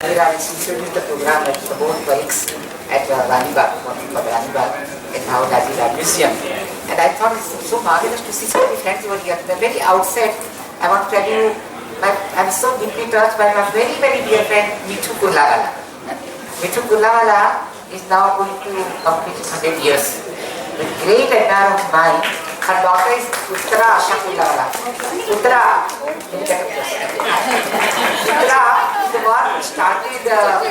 Here I instituted the program at the both bikes at Ranibagh, what we call Ranibagh, in Now Nazi Museum. And I thought it's so marvelous to see so many friends over here. At the very outset, I want to tell you, I'm so deeply touched by my very, very dear friend, Mithu Kullawala. Mithu Kullawala is now going to complete 100 years. A great admirer of mine, her daughter is Uttara Asha Kullawala. Uttara is the one who started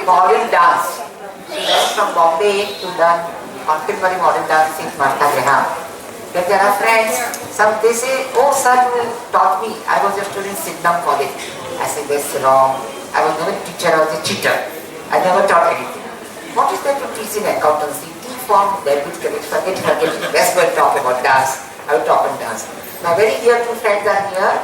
modern dance. She went from Bombay to learn contemporary modern dance in Martha Graham. Then there are friends, they say, oh sir, you taught me. I was a student in Sydenham College. I said, that's wrong. I was never a teacher, I was a cheater. I never taught anything. What is there to teach in accountancy? T-form, debit, credit, forget. Let's go and talk about dance. I will talk on dance. My very dear two friends are here,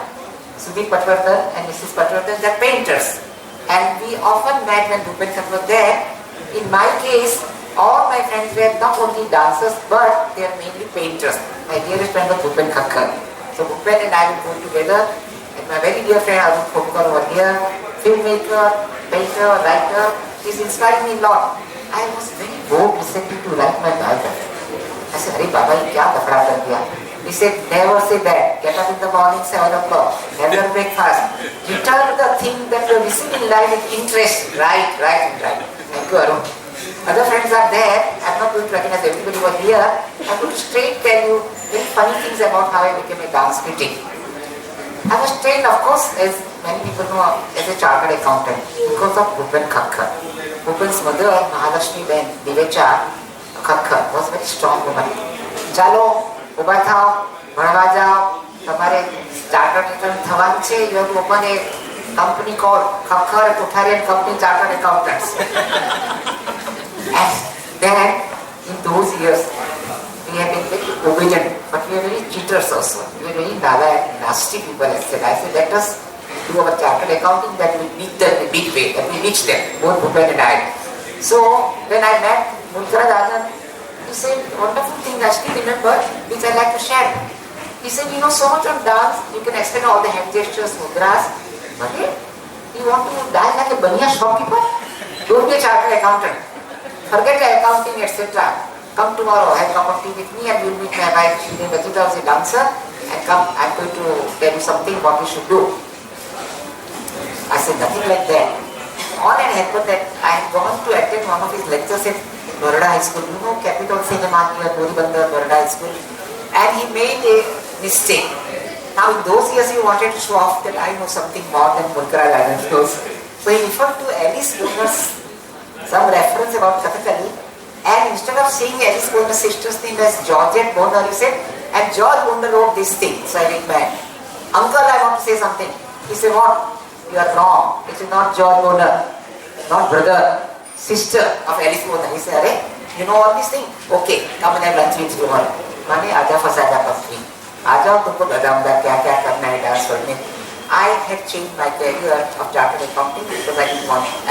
Sudhir Patwardhan and Mrs. Patwardhan. They are painters. And we often met when Bhupen Khakkar was there. In my case, all my friends were not only dancers, but they are mainly painters. My dearest friend was Bhupen Khakkar. So Bhupen and I will go together. And my very dear friend Arun Khopkar over here, filmmaker, painter, writer, he's inspired me a lot. I was very bored recently to write my biography. I said, Hare Baba, you kya lafda kar diya? He said, never say that. Get up in the morning, 7 o'clock. Have your breakfast. Return to the thing that you are receiving in life with interest. Right. Thank you, Arun. Other friends are there. I'm not going to recognize everybody over here. I'm going to straight tell you very funny things about how I became a dance critic. I was trained, of course, as many people know, as a chartered accountant because of Bhupen Khakkar. Bhupen's mother, Mahalakshmi Ben Divecha Khakkar, was a very strong woman. Chalo, ઉભા થાઓ, ભણવા જાઓ, તમારે chartered account થવાનું છે, you have to open a company called Khakkar and Kotharian Company Chartered Accountants. And then, in those years, we have been very obedient, but we are very cheaters also. We are very nasty people. I said, let us do our chartered accounting, that we beat them in a big way, that we reach them, both Bhupen and I. So, when I met Mulkara Dadan, he said, wonderful thing I still remember, which I like to share. He said, you know so much on dance, you can explain all the hand gestures, mudras, but you want to die like a baniya shopkeeper? Don't be a chartered accountant. Forget the accounting, etc. Come tomorrow, have a cup of tea with me and you'll meet my wife, Shri Vajita, as a dancer, and come, I'm going to tell you something what you should do. I said, nothing like that. All had happened that I had gone to attend one of his lectures at Baroda High School, you know, capital cinema near Boribandar, Baroda High School, and he made a mistake. Now in those years he wanted to show off that I know something more than Mulkara Dadan knows. So he referred to Alice Bonner's some reference about Kathakali, and instead of saying Alice Bonner's sister's name as Georgette Bonner, he said, and George Bonner wrote this thing. So I went back. Uncle, I want to say something. He said, what? You are wrong. It is not George Bonner, not brother, sister of Alice Bonner. He said, Arey, you know all these things? Okay, come and have lunch with you tomorrow. Mane, aja fasaja pasri. Aja tumko badaunga kya karna hai dance karne. I had changed my career of chartered accounting because I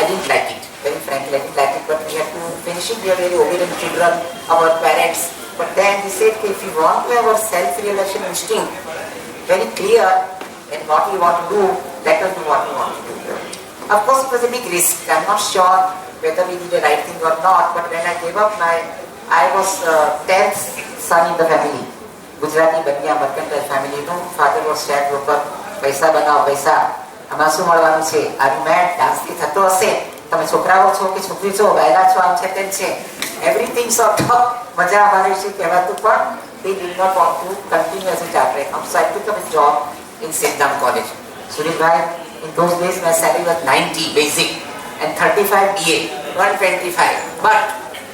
didn't like it. Very frankly, I didn't like it, but we had to finish it. We are very obedient children, our parents. But then he said, if you want to have a self-realization instinct, very clear in what we want to do, let us do what we want to do. Of course, it was a big risk. I'm not sure whether we did the right thing or not, but when I gave up I was 10th son in the family. Gujarati Banya mercantile family. You know, father was sharecropper. Paisa banao, paisa. Amar શું મળવાનું છે? Are you mad? Dance થી થતો હશે? તમે છોકરાઓ છો કે છોકરી છો? વહેલા છો, આમ છે તેમ છે. Everything sort of મજા અમારે છે કહેવાતું, પણ they did not want to continue as a chartered accountant. So I took up a job in Sydenham College. Sunil bhai, in those days my salary was 90 basic and 35 BA, 125. But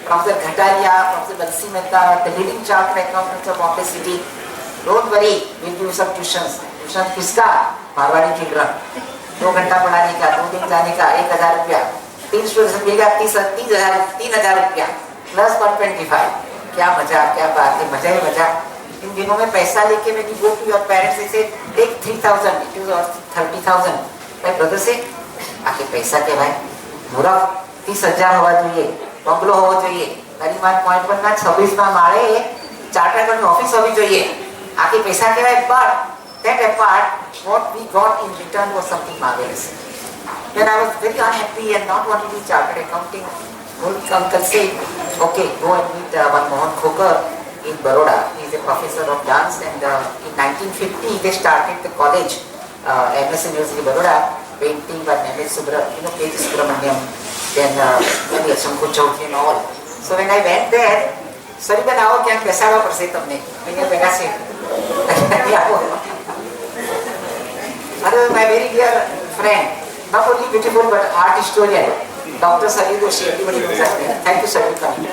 Professor Ghataria, Professor Bansi Mehta, the leading chartered accountants of Bombay City, don't worry, we'll give you some tuitions. Tuition किसका? Marwari children. 2 घंटा पढ़ाने का, 2 दिन जाने का, 1000 रुपया. 3 students मिलेगा 3000 रुपया प्लस 125. क्या मजा, क्या बात है, मजा ही मजा. इन दिनों में पैसा लेके when you go to your parents, they say take 3000, it is or 30,000. My brother say, आके पैसा के भाई, मुरा 30,000 होगा चाहिए, बंगलो होगा चाहिए, मेरी मान पॉइंट पर ना 26 में मारे चार्टर्ड अकाउंटेंट ऑफिस होगी चाहिए, आके पैसा के भाई. But that apart, what we got in return was something marvelous. When I was very unhappy and not wanting to do chartered accounting, old uncle said, okay, go and meet one Mohan Khokar in Baroda. He is a professor of dance, and in 1950 they started the college, MS University Baroda, painting by M.S. K.G. Subramaniam, then Shankar Chaudhary and all. So when I went there, sorry बनाओ क्या कैसा हुआ परसे तुमने मैंने बेगा से my very dear friend, not only beautiful but art historian, Dr. Salil Doshi, everybody knows that name. Thank you, sir, for coming.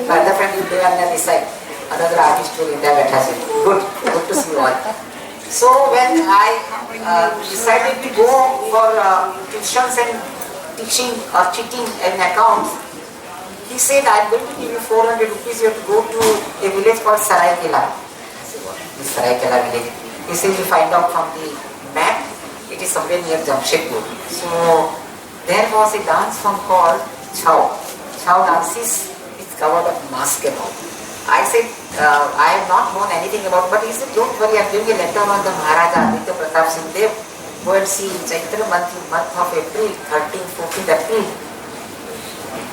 My other friend is there on the other side, another art historian there. Good to see you all. So when I decided to go for tuitions and teaching or cheating in accounts, he said, I'm going to give you 400 rupees, you have to go to a village called Saraikela. I said, what is Saraikela village? He said, you find out from the map, it is somewhere near Jamshedpur. So there was a dance form called Chhau. Chhau dances, it's covered up mask and all. I said, I have not known anything about, but he said, don't worry, I'm giving a letter on the Maharaja, Aditya Pratap Singh Dev. Go and see Chaitra month of April, 13th, 14th April.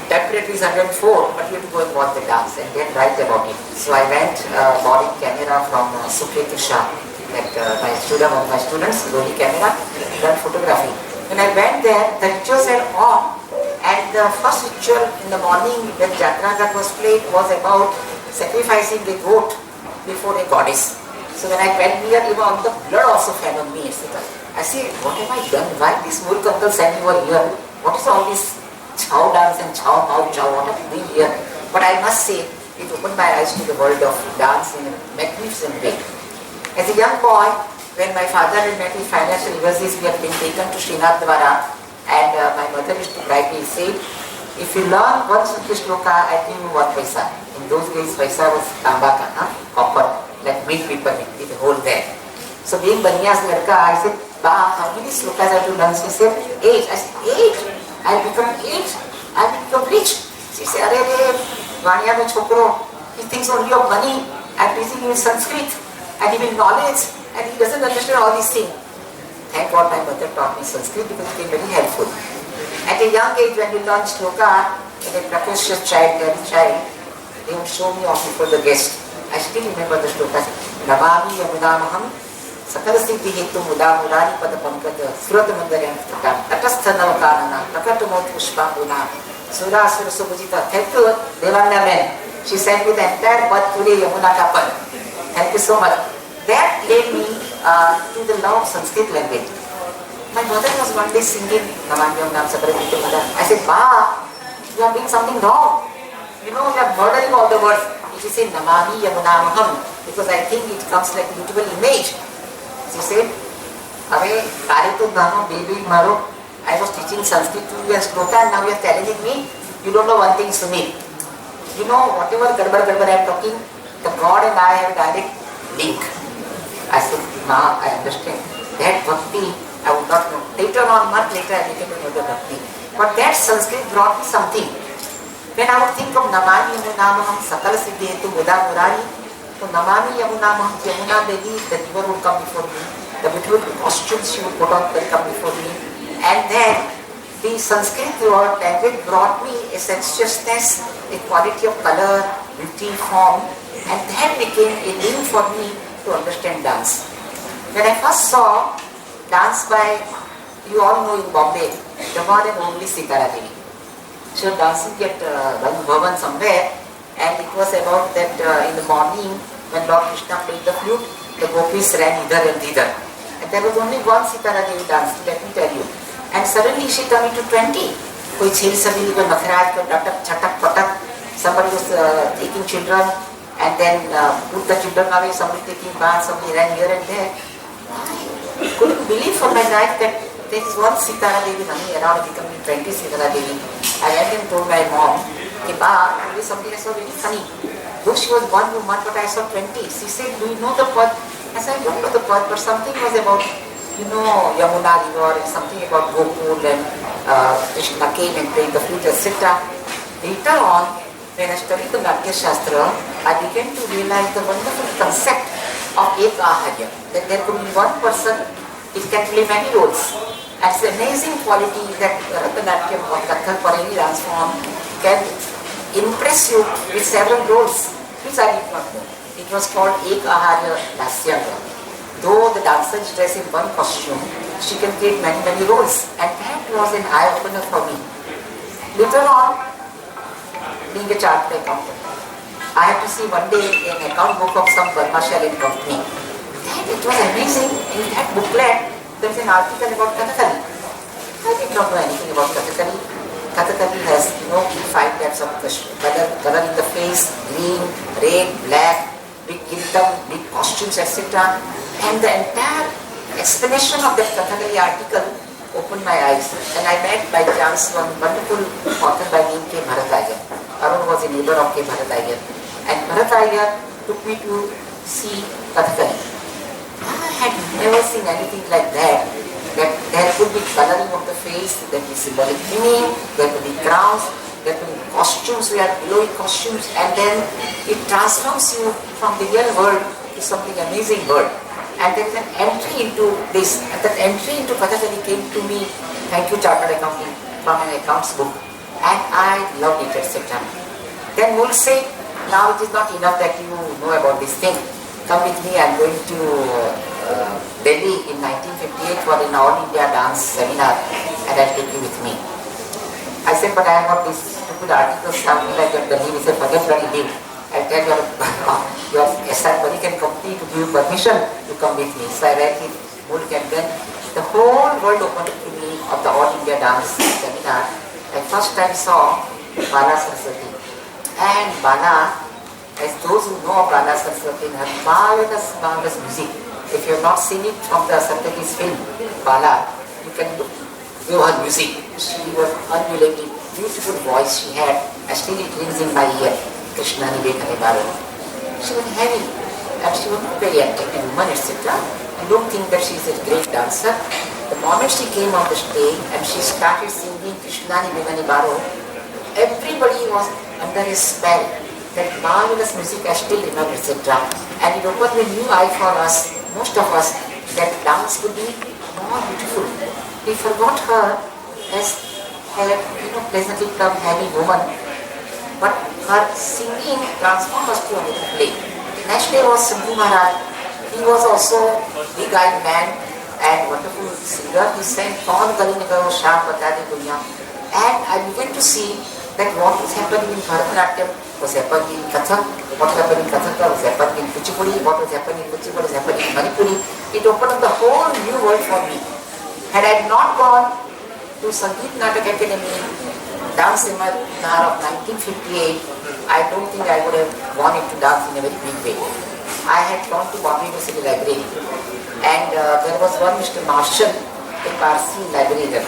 Temperature is 104, but you have to go and watch the dance and then write about it. So I went, borrowing camera from Suketu Shah, like my students, Loli camera, done photography. When I went there, the rituals were on, and the first ritual in the morning when Jatra Ghat was played was about sacrificing a goat before a goddess. So when I went near, even the blood also fell on me, etc. I said, what have I done? Why this Mulk uncle sent me over here? What is all this Chhau dance and Chhau, what have you doing here? But I must say, it opened my eyes to the world of dance in a magnificent way. As a young boy, when my father had met with financial reverses, we had been taken to Srinath Dwara, and my mother used to write me, say, if you learn one Sutra Shloka, I give you 1 paisa. In those days, paisa was tambaka, copper, like milk paper with a hole there. So being Baniya's ladka, I said, Ba, how many slokas have you learned? She said, 8. I said, 8? I'll become 8? I'll become rich. She said, Arey, Vaniya mein chokro, he thinks only of money. I'm teaching him Sanskrit, and even knowledge, and he doesn't understand all these things. Thank God my mother taught me Sanskrit because it became very helpful. At a young age, when we learned shloka, in a precocious child, they would show me off before the guest. I still remember the shloka. Namami Yamunamaham Sakala Siddhi Hetu Muda Murari Pada Pankata Surata Mandaryam Tata Tatastha Navakanana Prakatamot Pushpanguna Sura Sura Subhajita. Thank you, Devanda men. She sent me the entire birth today Yamuna Kapal. Thank you so much. That led me to the love of Sanskrit language. My mother was one day singing Namami Yamunam Sakala Siddhi Muda. I said, Ma, you are doing something wrong. You know, you are murdering all the words. She said, Namami Yamunamaham, because I think it comes like a beautiful image. She said, Ave, Karitu Dhano, baby Maro, I was teaching Sanskrit to you as Shloka, and now you are challenging me. You don't know one thing, Sunil. You know, whatever gadbad I am talking, the God and I have a direct link. I said, Ma, I understand. That bhakti, I would not know. Later on, much later, I became another bhakti. But that Sanskrit brought me something. When I would think of Namami Yamunamaham Sakala Siddhi Hetu Muda Murari, so Namami Yamunamaham, Yamuna Devi, the river would come before me, the beautiful costumes she would put on will come before me, and then the Sanskrit word language brought me a sensuousness, a quality of color, beauty, form, and that became a link for me to understand dance. When I first saw dance by, you all know in Bombay, the one and only Sitara Devi. She was dancing at Rangu Bhavan somewhere, and it was about that in the morning when Lord Krishna played the flute, the gopis ran either and thither. And there was only one Sitara Devi dance, let me tell you. And suddenly she turned into 20. Koi chhel sabili, koi nakhraj, koi datak, chatak, patak. Somebody was taking children, and then put the children away, somebody taking bath, somebody ran here and there. I couldn't believe for my life that there is one Sitara Devi running around becoming 20 Sitara Devi. I went and told my mom, hey, Ma, today something I saw very funny. Though she was one woman, but I saw 20. She said, do you know the path? I said, I don't know the path, but something was about, you know, Yamuna river and something about Gokul and Krishna came and played the flute, etc. Later on, when I studied the Natya Shastra, I began to realize the wonderful concept of Ekaharya, that there could be one person, it can play many roles. It's amazing quality that Bharatanatyam or Kathak or any dance form can impress you with several roles, which I did not know. It was called Ekaharya Lasyanga. Though the dancer is dressed in one costume, she can create many, many roles. And that was an eye-opener for me. Later on, being a chartered accountant, I had to see one day an account book of some Burma Shaolin company. And it was amazing. In that booklet, there was an article about Kathakali. I did not know anything about Kathakali. Kathakali has, 5 types of color in the face, green, red, black, big gildam, big costumes, etc. And the entire explanation of that Kathakali article opened my eyes. And I met by chance one wonderful author by name K. Bharat Iyer. Arun was a neighbor of K. Bharat Iyer. And Bharat Iyer took me to see Kathakali. I had never seen anything like that. That there could be coloring of the face, there could be symbolic meaning, there could be crowns, there could be costumes, we are glowing costumes, and then it transforms you from the real world to something amazing world. And there is an entry into this, and that entry into Kathakali came to me, thank you Chartered Accounting, from an accounts book, and I loved it, etc. Then we'll say, now it is not enough that you know about this thing. Come with me, I am going to Delhi in 1958 for an All India dance seminar, and I'll take you with me. I said, but I have got this stupid article something like that. Delhi, he said, forget bloody leave. I'll tell your American company to give you permission to come with me. So I read his book, and then the whole world opened up to me of the All India dance seminar. I first time saw Bala Saraswati. And Bala, as those who know of Bala Saraswati, her marvelous, marvelous music. If you have not seen it from the Saraswati's film, Bala, you can view her music. She was unbelievably beautiful voice she had, and still it rings in my ear. Krishna Nivekani Baro. She was heavy, and she was not very attractive woman, etc. I don't think that she is a great dancer. The moment she came on the stage and she started singing Krishna Nivekani Baro, everybody was under a spell. That marvelous music I still remember, etc. And it opened a new eye for us, most of us, that dance could be more beautiful. We forgot her as a pleasantly plump, heavy woman, but her singing transformed us to another plane. Next day was Sambhu Maharaj. He was also a big-eyed man and wonderful singer. He sang Kaun Gali Nigayo Shah Bata De Dunya. And I began to see that what was happening in Bharatanatyam was happening in Kathak, what happened in Kathak was happening in Kuchipudi, what was happening in Kuchipudi was happening in Manipuri. It opened up the whole new world for me. Had I not gone to Sangeet Natak Academy, dance seminar of 1958, I don't think I would have gone into dance in a very big way. I had gone to Bombay University Library, and there was one Mr. Marshall, a Parsi librarian.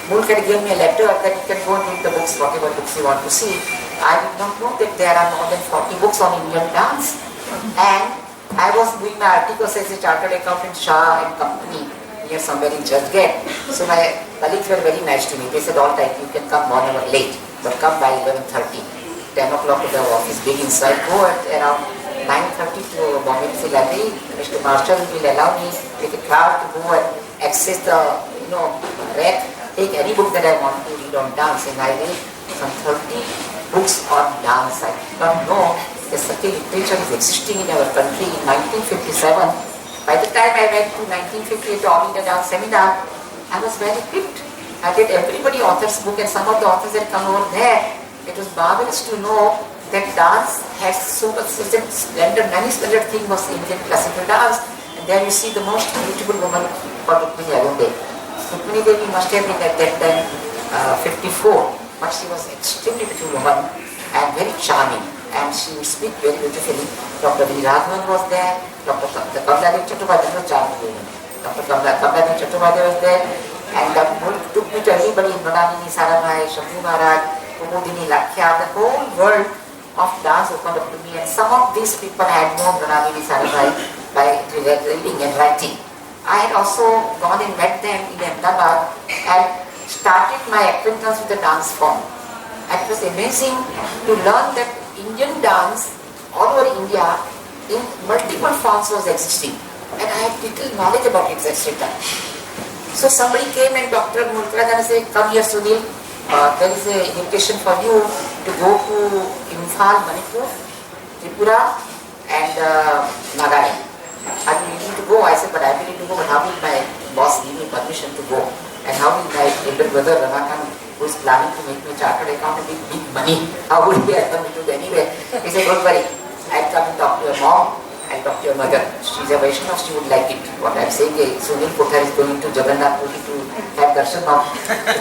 Mulk had given me a letter that you can go and read the books, whatever books you want to see. I did not know that there are more than 40 books on Indian dance. And I was doing my articles as a chartered accountant, Shah and Company, here somewhere in Churchgate. So my colleagues were very nice to me. They said, all right, you can come 1 hour late, but come by 11:30. 10 o'clock to the office begins. So I go at around 9:30 to Bombay University Library. Mr. Marshall will allow me with a card to go and access the rack, take any book that I want to read on dance, and I read some 30 books on dance. I did not know that such a literature is existing in our country in 1957. By the time I went to 1958 All India Dance Seminar, I was very equipped. I read everybody author's book, and some of the authors had come over there. It was marvelous to know that dance has so much such a splendid, many splendid thing was Indian classical dance. And there you see the most beautiful woman called Rukmini Ayunde. Rukmini Devi must have been at that time 54, but she was extremely beautiful woman and very charming, and she would speak very beautifully. Dr. V. Raghavan was there, Dr. Kamladev Chattopadhyay was charming woman. Dr. Kamladev Chattopadhyay was there, and that took me to everybody, Mrinalini Sarabhai, Shambhu Maharaj, Kumudini Lakhya, the whole world of dance opened up to me, and some of these people had known Mrinalini Sarabhai by reading and writing. I had also gone and met them in Ahmedabad and started my acquaintance with the dance form. And it was amazing to learn that Indian dance all over India in multiple forms was existing. And I had little knowledge about it, etc. So somebody came and Dr. Mulkarajan said, come here Sunil, there is an invitation for you to go to Imphal, Manipur, Tripura and Nagaland. Are you willing to go? I said, but I am willing to go, but how will my boss give me permission to go? And how will my elder brother Ramakant, who is planning to make me chartered accountant with big money, how would he allow me to go anywhere? He said, don't worry, I'll come and talk to your mom, I'll talk to your mother. She's a Vaishnava, she would like it. What I'm saying is, Sunil Kothari is going to Jagannath Puri to have darshan of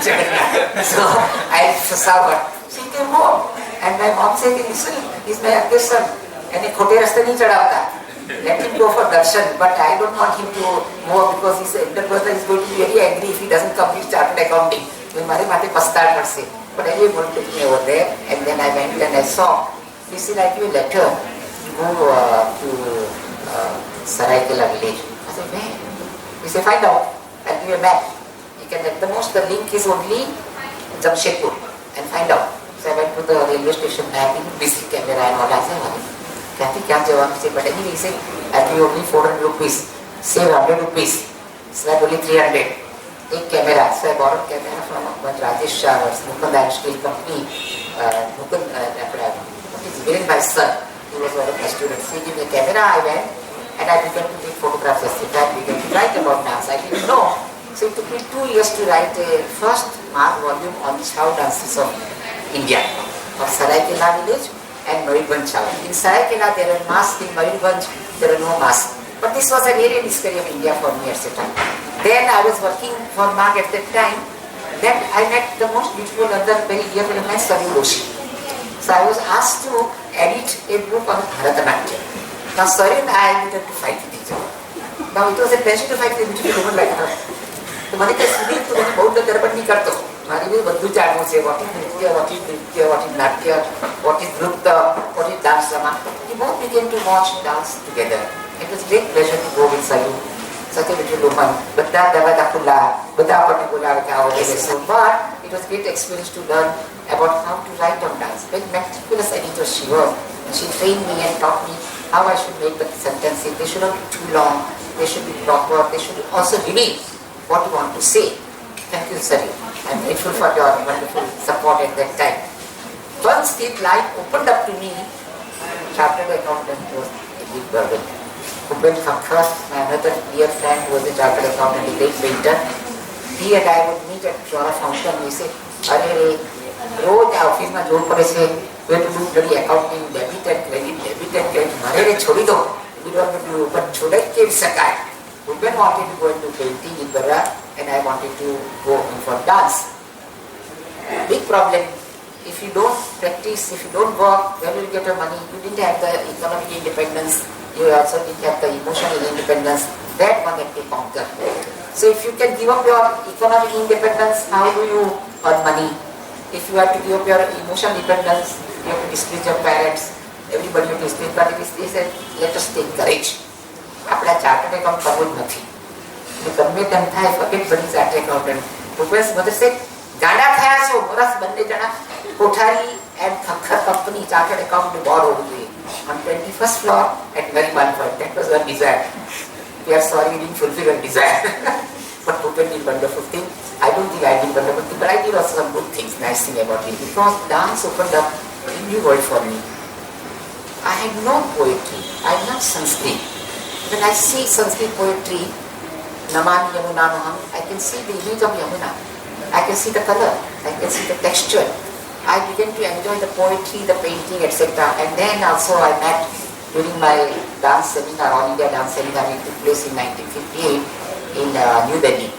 Jagannath. So I'll serve her. She came home, and my mom said, listen, he's my youngest son, and a khote rasta nahi chadavta. Let him go for darshan, but I don't want him to move because his elder brother is going to be very angry if he doesn't complete chartered accounting. But anyway, God took me over there, and then I went and I saw, he said, I give a letter to go to Saraikela village. I said, where? He said, find out, I'll give you a map. You can at the most, the link is only Jamshedpur, and find out. So I went to the railway station map, busy camera and all. I said, Kathy can't jawab. He said, but anyway, he said, I'll give you only 400 rupees, save 100 rupees, so that only 300. Take camera. So I borrowed camera from Rajesh Shah, Mukund Steel Company, Mukund, he's given my son, he was one of my students. He gave me a camera, I went, and I began to take photographs. I began to write about dance. I didn't know. So it took me 2 years to write a first mark volume on the Chhau dances of India, of Saraikela village and Mayurbhanj Chhau. In Saraikela there were masks, in Mayurbhanj there were no masks. But this was an area discovery of India for me at the time. Then I was working for Mark at that time. Then I met the most beautiful other very dear friend of mine, Saryu Doshi. So I was asked to edit a book on Bharatanatyam. Now Saryu and I began to fight with each other. Now it was a pleasure to fight with a beautiful woman like her. तो मैंने कहा सुनील तो मैंने बहुत दरबार नहीं करता हमारी भी बंधु जानों से what is natya, what is nrutya, what is dance drama. We both began to watch dance together. It was a great pleasure to go with Saryu. Such a beautiful woman. બધા દરવાજા ખુલ્લા, બધા આપણને બોલાવે કે આવો એટલે so. But it was a great experience to learn about how to write on dance. Very meticulous editor she was. She trained me and taught me how I should make the sentences. They should not be too long. They should be proper. They should also reveal what you want to say. Thank you, Saryu. I'm grateful for your wonderful support at that time. Once the light opened up to me, chartered accountant was a big burden. Bhupen Thakkar, my another dear friend who was a chartered accountant, a great painter, he and I would meet at Flora Fountain. We say, "Arey, रोज office में जोड़ पड़े से वे तो लोग बड़ी accounting debit and credit मारे रे छोड़ी दो विरोध में भी ऊपर छोड़े के सका है." Bhupen wanted to go into painting in Barra and I wanted to go in for dance. Big problem. If you don't practice, if you don't work, where will you get your money? You didn't have the economic independence. You also didn't have the emotional independence. That one had to conquer. So if you can give up your economic independence, how do you earn money? If you have to give up your emotional independence, you have to displease your parents. Everybody will displease. But they said, let us take courage. આપણા chartered account કરવું જ નથી. ગમે તેમ થાય ફકેટ બની chartered accountant. Bhupesh મધરસે ગાડા થયા છો વરસ બંને જણા Kothari and Khakhar company chartered account board હોવું જોઈએ. On 21st floor at Nariman Point. That was our desire. We are sorry we didn't fulfill our desire. But Bhupen did wonderful thing. I don't think I did wonderful thing, but I did also some good things, nice thing about it. Because dance opened up a new world for me. I had no poetry. I had not Sanskrit. When I see Sanskrit poetry, Namani Yamuna Maham, I can see the image of Yamuna. I can see the color. I can see the texture. I began to enjoy the poetry, the painting, etc. And then also I met during my dance seminar, All India Dance Seminar, which took place in 1958 in New Delhi.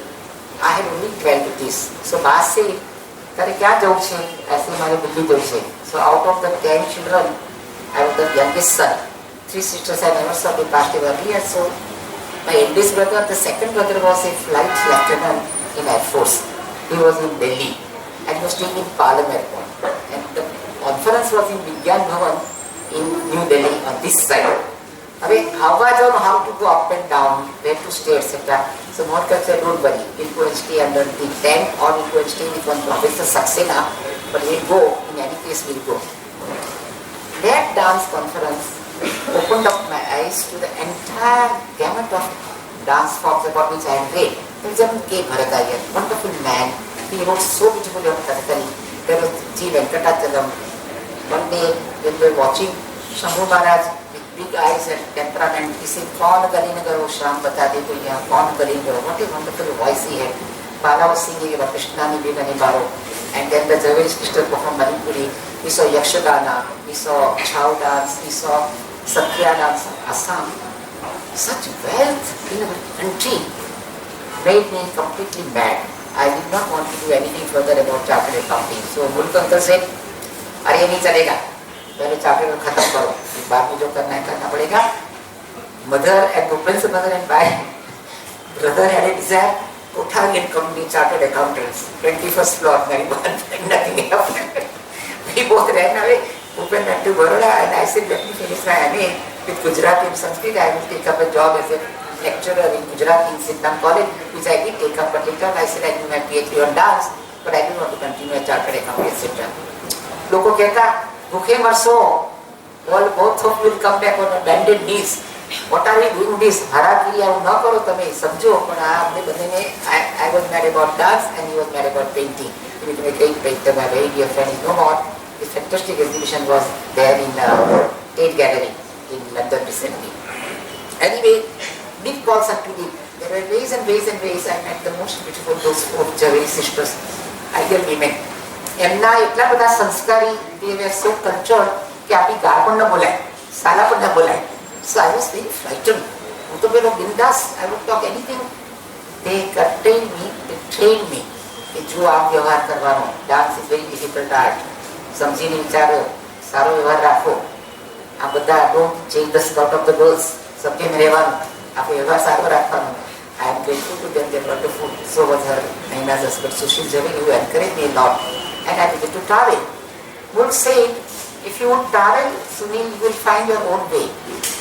I had only 12 rupees. So Bas said, "Tare kya joke hai?" ऐसे हमारे बुद्धि joke है. So out of the 10 children, I was the youngest son. 3 sisters I never saw, they passed away earlier. So my eldest brother, the second brother was a flight lieutenant in Air Force. He was in Delhi and he was staying in Palam Airport. And the conference was in Vigyan Bhavan in New Delhi on this side. I mean, how to go up and down, where to stay, etc. So Mohankar said, don't worry, we'll go and stay under the tent or we'll go and stay with one Professor Saxena, but we'll go, in any case we'll go. That dance conference opened up my eyes to the entire gamut of dance forms about which I had read. Then K. Bharatayar, wonderful man. He wrote so beautifully on Kathakali. There was G. Venkatachalam. One day when we were watching Shambhu Maharaj with big eyes and temperament, he said, "Kaun gali na karo, Sham bata de to yahan, kaun gali na karo." What a wonderful voice he had. Bala was singing about Krishna Ni Bigani Baro. And then the Javanese sister performed Manipuri. We saw Yakshagana, we saw Chau dance, we saw Satya dance in Assam. Such wealth in a country made me completely mad. I did not want to do anything further about chartered accounting. So Mulk uncle said, "अरे ये नहीं चलेगा, पहले chartered खत्म करो, बाद में जो करना है करना पड़ेगा." Mother and Bhupen's mother and my brother had a desire. Kothari company chartered accountants, 21st floor, nothing happened. We both ran away. Bhupen went to Baroda and I said, "Let me finish my MA with Gujarati and Sanskrit. I will take up a job as a lecturer in Gujarati in Sydenham College," which I did take up, but later I said I do my PhD on dance, but I didn't want to continue a chartered accountant, etc. Loko कहता, भूखे मरसो, both of you will come back on bended knees. What are we doing this? हरा क्रिया न करो तमे समझो, पर आपने बंदे ने I was mad about dance and he was mad about painting. He became a great painter. My very dear friend is no more. This fantastic exhibition was there in Tate Gallery in London recently. Anyway, deep calls unto deep. There were ways and ways and ways. I met the most beautiful those four Javeri sisters, ideal women. એમના એટલા બધા સંસ્કારી, they were so cultured કે આપણી ગાળ પણ ન બોલાય, સાલા પણ ન બોલાય. So I was very frightened. હું તો પેલો બિંદાસ, I would talk anything. They contained me, they trained me. કે જો આમ વ્યવહાર કરવાનો, dance is very difficult art. સમજીને વિચારો, સારો વ્યવહાર રાખો. આ બધા don't change the skirt of the girls. સમજીને રહેવાનું, આપણે વ્યવહાર સારો રાખવાનો. I am grateful to them, they are wonderful. So was her Naina's husband, Sushil Javeri, who encouraged me a lot. And I began to travel. Would say, if you would travel, Sunil, you will find your own way.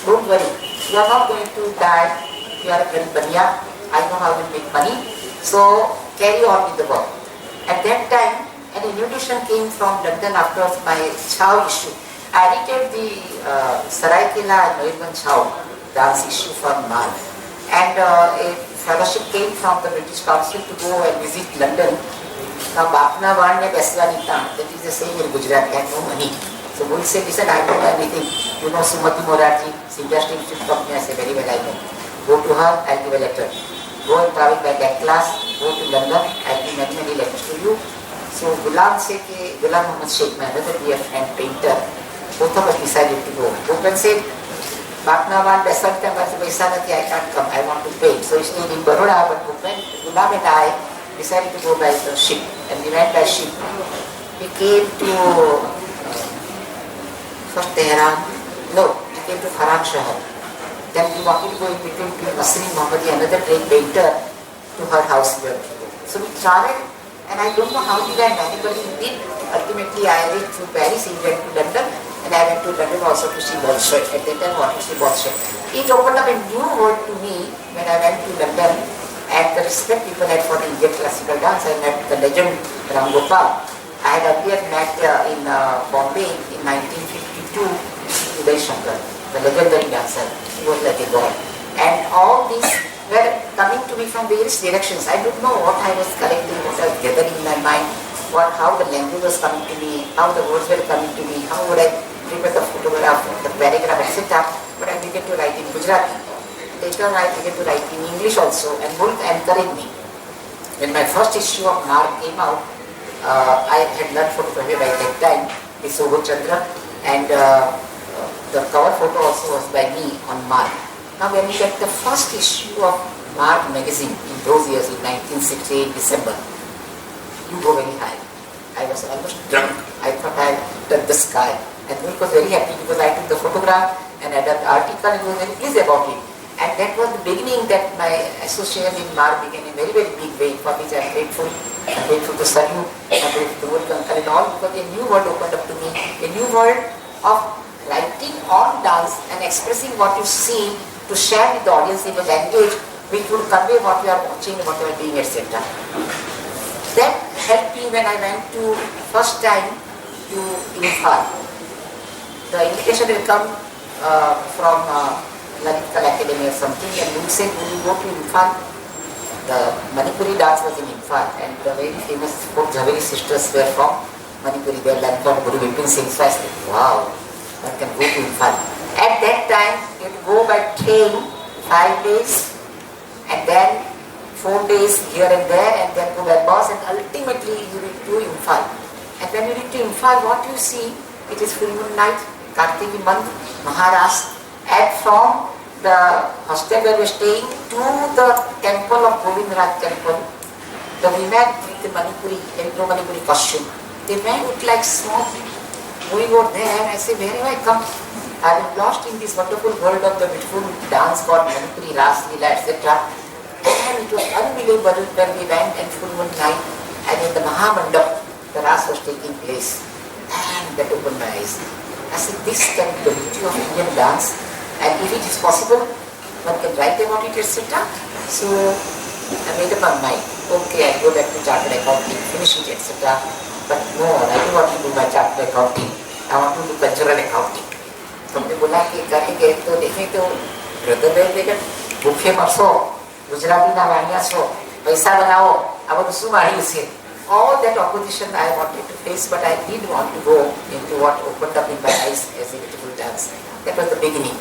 Don't worry, you are not going to die. You are a very banya. I know how to make money. So carry on with the work. At that time, an invitation came from London after my Chau issue. I edited the Saraikela and Noirban Chau dance issue from Mal. And a fellowship came from the British Council to go and visit London. Now, Bapna Vanya Beswanita, that is the same in Gujarat, had no money. So Bull said, "Listen, I don't know anything. You know Sumati Morarji, Industrial Institute Company." I said, "Very well, I know. Go to her, I'll give a letter. Go and travel by that class, go to London, I'll give many, many letters to you." So Ghulam Muhammad Sheikh, my another dear friend, painter, both of us decided to go. Bhupen said, "Bapnavan Beswanita, I can't come, I want to paint." So he stayed in Baroda, but Bhupen, Ghulam and I decided to go by the ship, and we went by ship. We came to first Tehran, we came to Farhan Shahar. Then we wanted to go in between to Nasreen Mohammadi, another great painter, to her house here. So we traveled, and I don't know how did I manage, but we did. Ultimately, I went through Paris, he went to London, and I went to London also to see Bolshoi. At that time, I wanted to see Bolshoi. It opened up a new world to me when I went to London. And the respect people had for Indian classical dance. I met the legend Ram Gopal. I had earlier met in Bombay in 1952 Uday Shankar, the legendary dancer. He was like a god. And all these were coming to me from various directions. I don't know what I was collecting, what I was gathering in my mind, how the language was coming to me, how the words were coming to me, how would I prepare the photograph, the paragraph, etc. But I began to write in Gujarati. Later I began to write in English also, and Mulk encouraged me. When my first issue of Mark came out, I had learned photography by that time, with Sobhu Chandra, and the cover photo also was by me on Mark. Now when we get the first issue of Mark magazine in those years, in 1968 December, you go very high. I was almost drunk. I thought I had touched the sky. And Mulk was very happy because I took the photograph and I did the article and he was very pleased about it. And that was the beginning that my association in Mark began in a very, very big way, for which I am grateful. I am grateful to Saryu, I am grateful to Mulk uncle and all, because a new world opened up to me. A new world of writing on dance and expressing what you see to share with the audience in a language which would convey what you are watching, what you are doing, etc. That helped me when I went to first time to Imphal. The invitation will come from Lalitkala Academy or something, and we said, "Will you go to Imphal?" the Manipuri dance was in Imphal, and the very famous four Jhaveri sisters were from Manipuri. They learned from Guru Vipin Singh. So I said, wow, one can go to Imphal. At that time, you had to go by train 5 days, and then 4 days here and there, and then go by bus, and ultimately you reach to Imphal. And when you reach to Imphal, what you see, it is full moon night, Kartiki month, Maharashtra, and from the hostel where we were staying to the temple of Govindraj temple, the women with the Manipuri, Indo-Manipuri costume, they went with like smoke, going over there, and I say, where have I come? I am lost in this wonderful world of the beautiful dance called Manipuri, Ras Leela, etc. And it was unbelievable when we went and full moon night, and in the Mahamandap, the Ras was taking place. And that opened my eyes. I said, this can be the beauty of Indian dance, and if it is possible, one can write about it, etc. So I made up my mind, okay, I'll go back to chartered accounting, finish it, etc. But no, I don't want to do my chartered accounting. I want to do cultural accounting. तुमने बोला कि करेंगे तो देखें तो हृदय भूखे मरसो गुजराती ना वाणिया सो पैसा बनाओ अब तो सुमारी उसे all that opposition I wanted to face, but I did want to go into what opened up in my eyes as a beautiful dance. That was the beginning.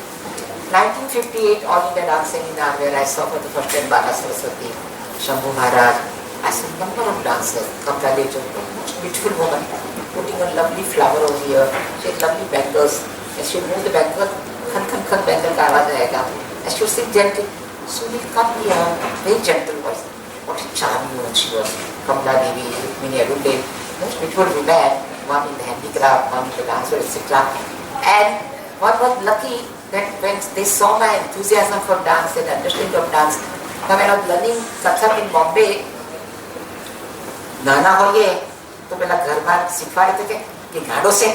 1958 All India Dance Seminar, where I saw for the first time Bala Saraswati, Shambhu Maharaj. I saw a number of dancers come later, most beautiful woman, putting a lovely flower over here. She had lovely bangles. And she would move the bangle, khan bangle ka awaaz aayega. And she would sing gently. So we come here, very gentle voice. What a charming woman she was. Kamla Devi, Rukmini Arunde, most beautiful women, one in the handicraft, one in the dancer, etc. And one was lucky that when they saw my enthusiasm for dance and understanding of dance, now when I was learning Kathak in Bombay, नाना हो गए तो पहला घर बार सिखवा रहे थे कि गाड़ों से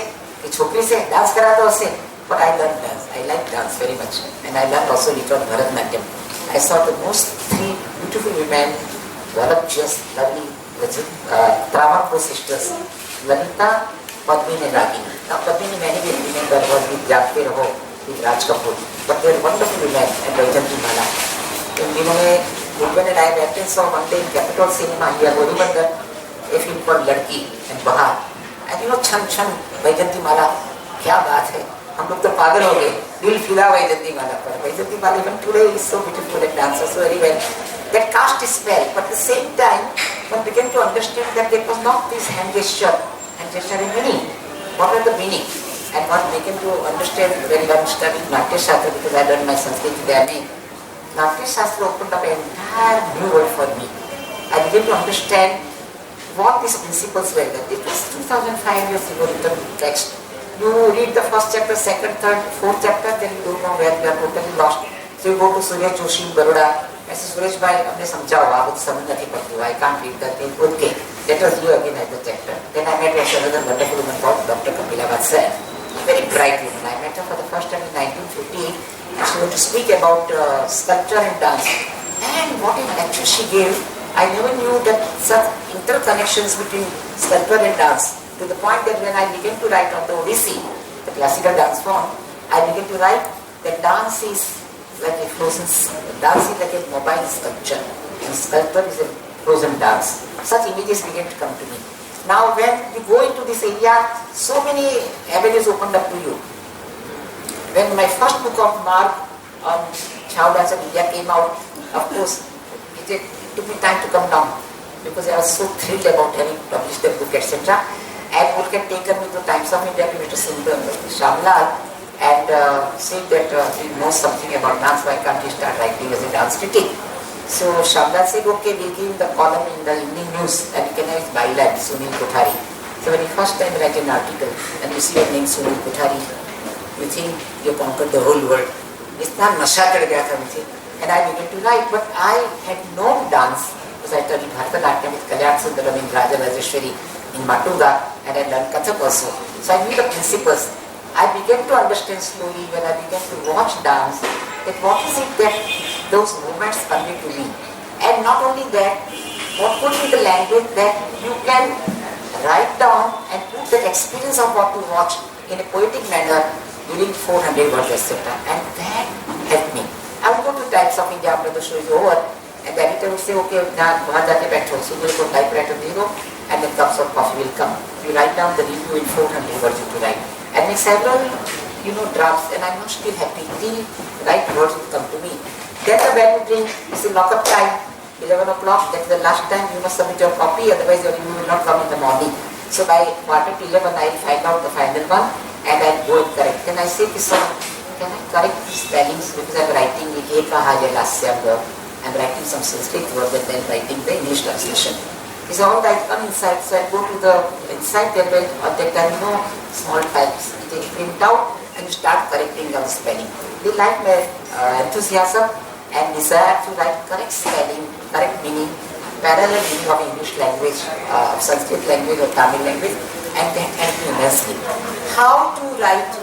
कि छोकरी से डांस करा दो उसे. But I learned dance. I like dance very much, and I learned also later on Bharatanatyam. I saw the most three beautiful women, voluptuous, lovely, Travancore sisters, Lalita, Padmini and Ragini. Now Padmini many will remember was with Jagte Raho, with Raj Kapoor. But they were wonderful women and Vaijanti Mala. In दिनों में Gulben and I went and saw one day in Capitol Cinema here, Goribandar, a film called Ladki and Bahar. And you know, Chan Chan, Vaijanti Mala, क्या बात है, हम लोग तो पागल हो गए, दिल फिदा वैजयंती माला पर. Vaijanti Mala even today is so beautiful and dances so very well. That cast a spell, but at the same time, one began to understand that it was not this hand gesture and meaning. What was the meaning? And one began to understand when one studied Natya Shastra, because I learned my Sanskrit there. Natya Shastra opened up an entire new world for me. I began to understand what these principles were. It was 2005 years ago written text. You read the first chapter, second, third, fourth chapter, then you don't know where you are totally lost. So you go to Surya Joshi in Baroda. I said, Suresh bhai, आपने समझाओ, आप समझ नहीं पड़ती हो. I can't read that thing. Okay, let us do again at the chapter. Then I met another wonderful woman called Dr. Kapila Vatsal. Very bright woman. I met her for the first time in 1958. And she was to speak about sculpture and dance. And what a lecture she gave. I never knew that such interconnections between sculpture and dance. To the point that when I began to write on the Odissi, the classical dance form, I began to write that dance is like a frozen, dance is like a mobile sculpture, and sculpture is a frozen dance. Such images began to come to me. Now when you go into this area, so many avenues opened up to you. When my first book of Mark on Chau Dance of India came out, of course, it took me time to come down, because I was so thrilled about having published the book, etc. And book had taken me to Times of India to Mr. Sundar Shamlal, and said that he knows something about dance, why can't he start writing as a dance critic? So Shamlal said, okay, we'll give him the column in the evening news, and you can have his byline, Sunil Kothari. So when you first time write an article, and you see your name Sunil Kothari, you think you conquered the whole world. Itna nasha chad gaya tha mujhe. And I began to write, but I had known dance, because I studied Bharatanatyam with Kalyan Sundaram in Raja Rajeshwari in Matuga, and I learned Kathak also. So I knew the principles. I began to understand slowly when I began to watch dance that what is it that those movements convey to me. And not only that, what could be the language that you can write down and put that experience of what you watch in a poetic manner during 400 words, etc. And that helped me. I will go to Times of India after the show is over. And the editor would say, okay, now वहाँ जाके बैठो, सुबह को typewriter दे दो, and then cups of coffee will come. You write down the review in 400 words to write. And make several, drafts, and I'm not still happy till the right words will come to me. Then the bell will ring, it's the lock-up time, 11 o'clock, that's the last time you must submit your copy, otherwise your review will not come in the morning. So by quarter to 11, I'll find out the final one, and I'll go and correct. Then I say, sir, can I correct the spellings, because I'm writing the Ekahajalasya work, I'm writing some Sanskrit words and then writing the English translation. He said, all right, come inside. So I go to the inside, there were at that time, small types. You take print out and you start correcting the spelling. They like my enthusiasm and desire to write correct spelling, correct meaning, parallel meaning of English language, Sanskrit language or Tamil language, and that helped me immensely. How to write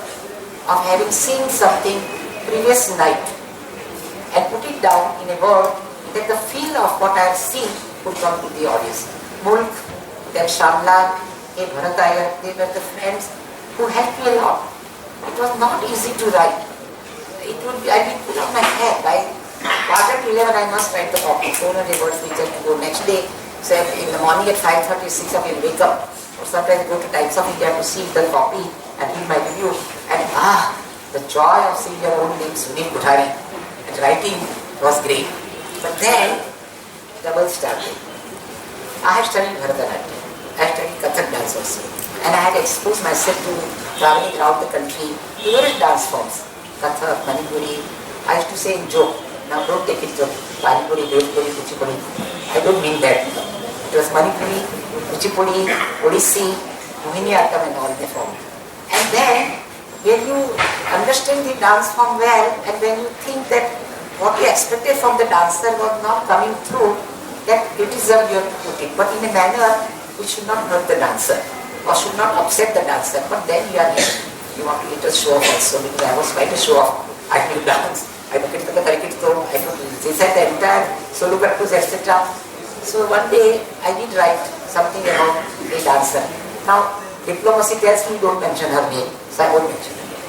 of having seen something previous night and put it down in a word that the feel of what I have seen would come to the audience. Mulk, then Shamlal, Bharat Iyer, they were the friends who helped me a lot. It was not easy to write. It would be, I'd be put on my head. By quarter to 11, I must write the copy. 400 words we just go next day. So in the morning at 5:30, 6 o'clock, wake up. Or sometimes go to Times of India to see the copy and read my review. And the joy of seeing your own name, Sunil Kothari, and writing was great. But then, trouble started. I had studied Bharatanatyam, I had studied Kathak dance also, and I had exposed myself to traveling around the country to various dance forms, Kathak, Manipuri. I used to say in joke, now don't take it joke, Manipuri, Devpuri, Kuchipudi. I don't mean that. It was Manipuri, Kuchipudi, Odissi, Mohiniyattam and all the form. And then, when you understand the dance form well, and when you think that what you expected from the dancer was not coming through, that criticism you have to put it, but in a manner which should not hurt the dancer or should not upset the dancer. But then you are here. You want to let us show off also, because I was trying to show off. I knew dance. I look at the Karikito, I could recite the entire solo practice, etc. So one day I did write something about the dancer. Now diplomacy tells me don't mention her name, so I won't mention her name.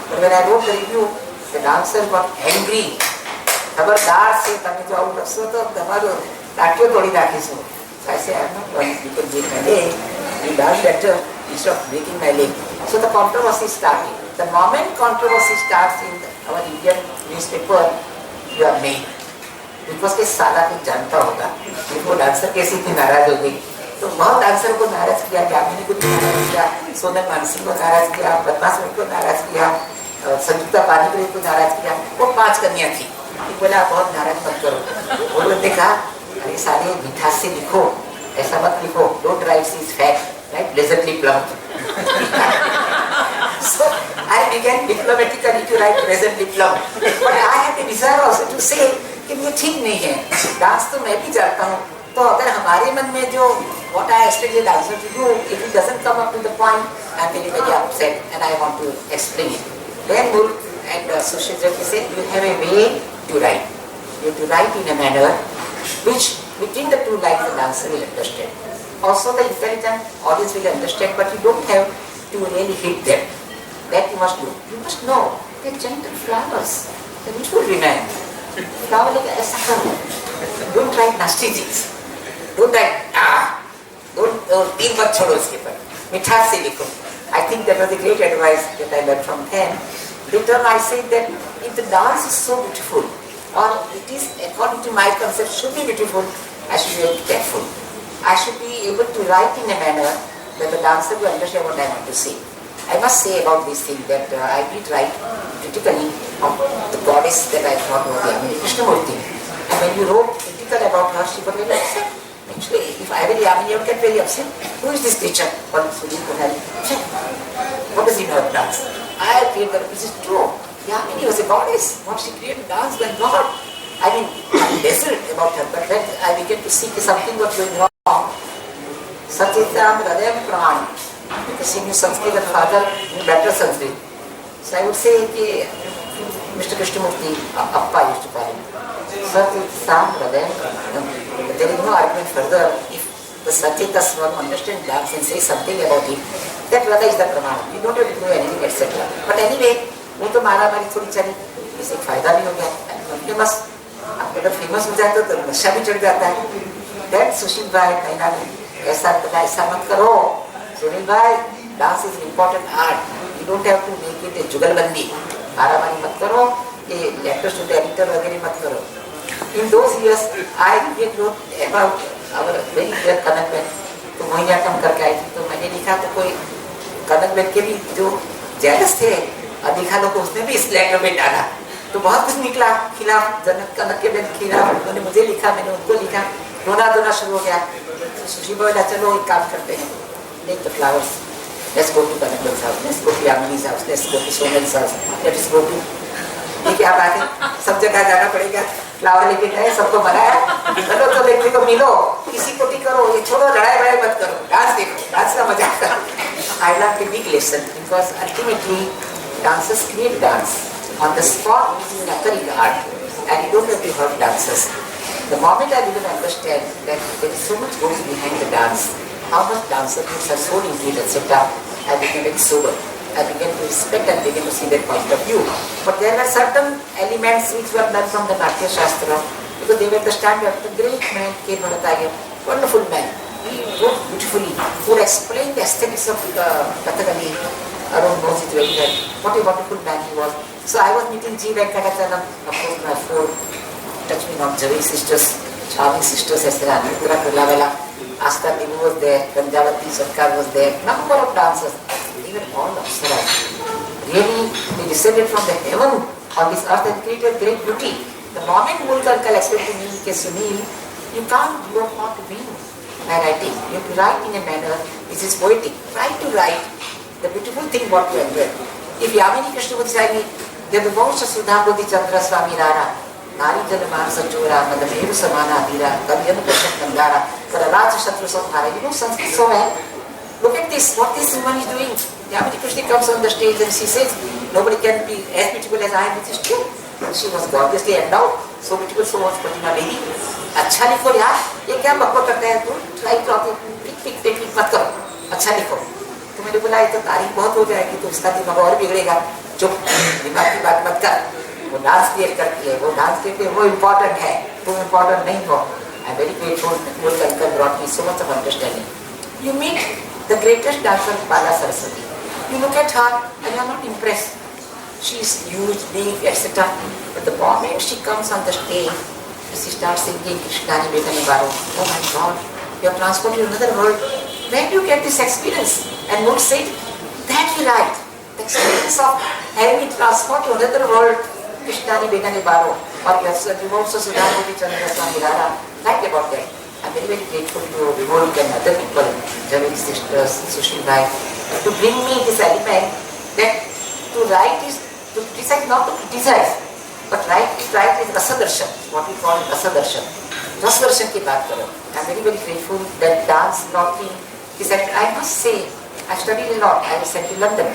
But when I wrote the review, the dancer got angry. खबरदार से तभी जो out रखो तो तुम्हारो लाठियों तोड़ी नाखीसो. So I say I'm not going to break my leg. You dance better instead of breaking my leg. So the controversy started. The moment controversy starts in our Indian newspaper, you are made. Because के साला कुछ जानता होगा कि वो dancer कैसी थी नाराज हो गई. तो बहुत डांसर को नाराज किया, जामिनी को नाराज किया, सोनम मानसिंह को नाराज किया, बदमाश को नाराज किया, संयुक्ता पानीपरी को नाराज किया. वो 5 कन्या थी. बोला बहुत नाराज मत करो. वो लोग ने कहा अरे साले मिठास से लिखो, ऐसा मत लिखो. Don't write this fact, right? Pleasantly plump. So I began diplomatically to write pleasantly plump. But I had a desire also to say कि मुझे ठीक नहीं है. डांस तो मैं भी चाहता हूँ. तो अगर हमारे मन में जो what I expect the dancer to do, if it doesn't come up to the point, I am very very upset and I want to explain it. Then Mulk and Sushil Jyoti said, you have a way to write. You have to write in a manner which between the two lines the dancer will understand. Also the intelligent audience will understand, but you don't have to really hit them. That you must do. You must know the gentle flowers, the which will remain. Flower like a sucker. Don't write nasty things. Don't write don't तीन मत छोड़ो इसके पर. मिठास से लिखो. I think that was a great advice that I learned from them. Later I said that if the dance is so beautiful, or it is according to my concept should be beautiful, I should be very careful. I should be able to write in a manner that the dancer will understand what I want to say. I must say about this thing that I did write critically of the goddess that I thought was Yamini Krishnamurti. And when you wrote critical about her, she got very upset. Actually, if I were Yamini, I would get very upset. Who is this creature? What does he know of dance? I feel that this is true. Yamini was a goddess. What she created dance like God. I mean, I'm desperate about her, but when I began to see something was going wrong, Satchitam Hridayam Pramani. Because she knew Sanskrit and father knew better Sanskrit. So I would say that Mr. Krishnamurti, Appa used to call him. Satchitam Hridayam Pramani. There is no argument further. If the Satchitas one understand dance and say something about it, that Radha is the Pramana. You don't have to do anything, etc. But anyway, वो तो मारा मारी थोड़ी चली, इससे फायदा भी हो गया. Famous अगर फेमस हो जाए तो नशा भी चढ़ जाता है. Then सुशील भाई नैना ने ऐसा बताया, ऐसा मत करो सुनील भाई, dance is important art, you don't have to make it a jugalbandi, मारामारी मत करो, ये लेटर्स टू द एडिटर वगैरह मत करो. In those years, I did not about our very dear Kanak Ben, तो मोहिनीअट्टम करके आई थी, तो मैंने लिखा तो कोई कनक बेन के भी जो जेलस थे अधिका लोग, उसने भी इस लेटर में डाला, तो बहुत कुछ निकला खिलाफ, जनक कनक के बेन खिलाफ, उन्होंने मुझे लिखा, मैंने उनको लिखा, रोना शुरू हो गया. सुशील बोला चलो एक काम करते हैं, take the flowers, let's go to Kanak बेन's house, let's go to यामिनी's house, let's go to सोनल's house, let's go to, ये क्या बात है, सब जगह जाना पड़ेगा. फ्लावर लेके गए, सबको बनाया, चलो तो देखने को मिलो, किसी को भी करो, ये छोड़ो, लड़ाई मत करो, डांस देखो, डांस का मजा करो. I learned a big lesson because ultimately dancers create dance on the spot using natural art, and you don't have to hurt dancers. The moment I began to understand that there is so much goes behind the dance, how much dancers are so into it, etc., I became very sober. I began to respect and began to see their point of view. But there were certain elements which were done from the Natya Shastra, because they were the standard. The great man, K. Bharatayya, wonderful man. He wrote beautifully. He would explain the aesthetics of Kathakali. Arun knows it very well. What a wonderful man he was. So I was meeting G. Venkatachalam, of course my four touch me not Javi sisters, charming sisters, etc. Nitra Kulavela, Asta Devi was there, Ganjavati Sarkar was there, number of dancers. Even all apsaras. Really, they descended from the heaven on this earth and created great beauty. The moment Mulkarkal explained to me, Sunil, you can't go on to win by writing. You have to write in a manner which is poetic. Try to write the beautiful thing what you enjoy. If Yamini Krishnamurti Swami, they the most Sudhambudhi Chandra Swami Rara, Nari Janamanasa Chora, Madameru Samana Adira, Kavyanu Krishna Kandara, Paralaja Shatru Samhara. You know Sanskrit so well. Look at this, what this woman is doing. Yamini Krishna comes on the stage and she says, nobody can be as beautiful as I am, which is true. She was gorgeously endowed, so beautiful, so much Pratima Devi. अच्छा लिखो यार, ये क्या बकवास करते हैं तू? Try करो, पिक टेक्निक मत करो, अच्छा लिखो. तो मैंने बोला ये तो तारीफ बहुत हो जाएगी, तो उसका दिमाग और बिगड़ेगा. चुप, दिमाग की बात मत कर. वो डांस क्रिएट करती है, वो डांस करती है, वो इम्पोर्टेंट है, तुम इम्पोर्टेंट नहीं हो. I am very grateful that Mulkarkal brought me so much of understanding. You meet the greatest dancer, Bala Saraswati. You look at her and you are not impressed. She is huge, big, etc. But the moment she comes on the stage, she starts singing Krishnani Betani Baro. Oh my God, you are transported to another world. Where do you get this experience? And Moore said, that you right. The experience of having been transported to another world, Krishnani Betani Baro. Or you have also Sudhambudhi Chandra Swami Rara. Like about that. I'm very, very grateful to Vivek and other people, Javeri sisters, Sushil Bhai, to bring me this element that to write is to criticize, not to criticize, but write is Rasadarshan, what we call Rasadarshan. Rasadarshan ki baat karo. I'm very, very grateful that dance brought me this. I must say, I studied a lot. I was sent to London.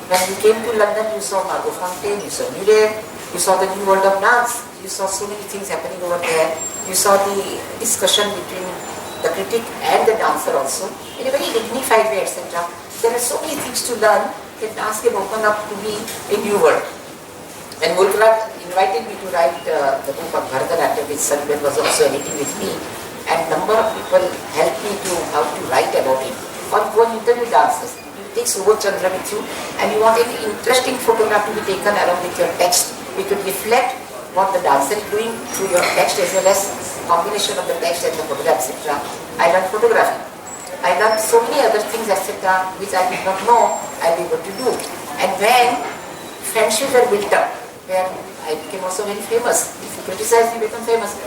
When we came to London, you saw Margot Fonteyn, you saw Muriel, you saw the new world of dance, you saw so many things happening over there. You saw the discussion between the critic and the dancer also in a very dignified way, etc. There are so many things to learn that dance can open up to me a new world. When Mulkarkal invited me to write the book of Bharatanatyam, which Sanben was also editing with me, and number of people helped me to how to write about it. Or go and interview dancers. You take Subodh Chandra with you, and you want any interesting photograph to be taken along with your text, which would reflect what the dancer is doing through your text as well as combination of the text and the photograph, etc. I learned photography. I learned so many other things, etc., which I did not know I'll be able to do. And when friendships were built up, where I became also very famous. If you criticize, you become famous.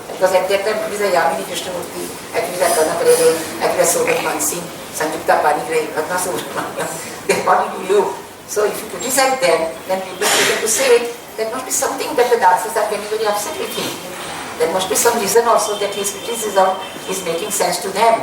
Because at that time, it was a Yamini Krishnamurti, it was a Kanak Rere, it was a Sobhan Mansingh, Sanjukta Panigrahi, Bhadna Subramaniam. They brought it to you. So if you criticize them, then people begin to say, there must be something that the dancers are getting very upset with him. There must be some reason also that his criticism is making sense to them.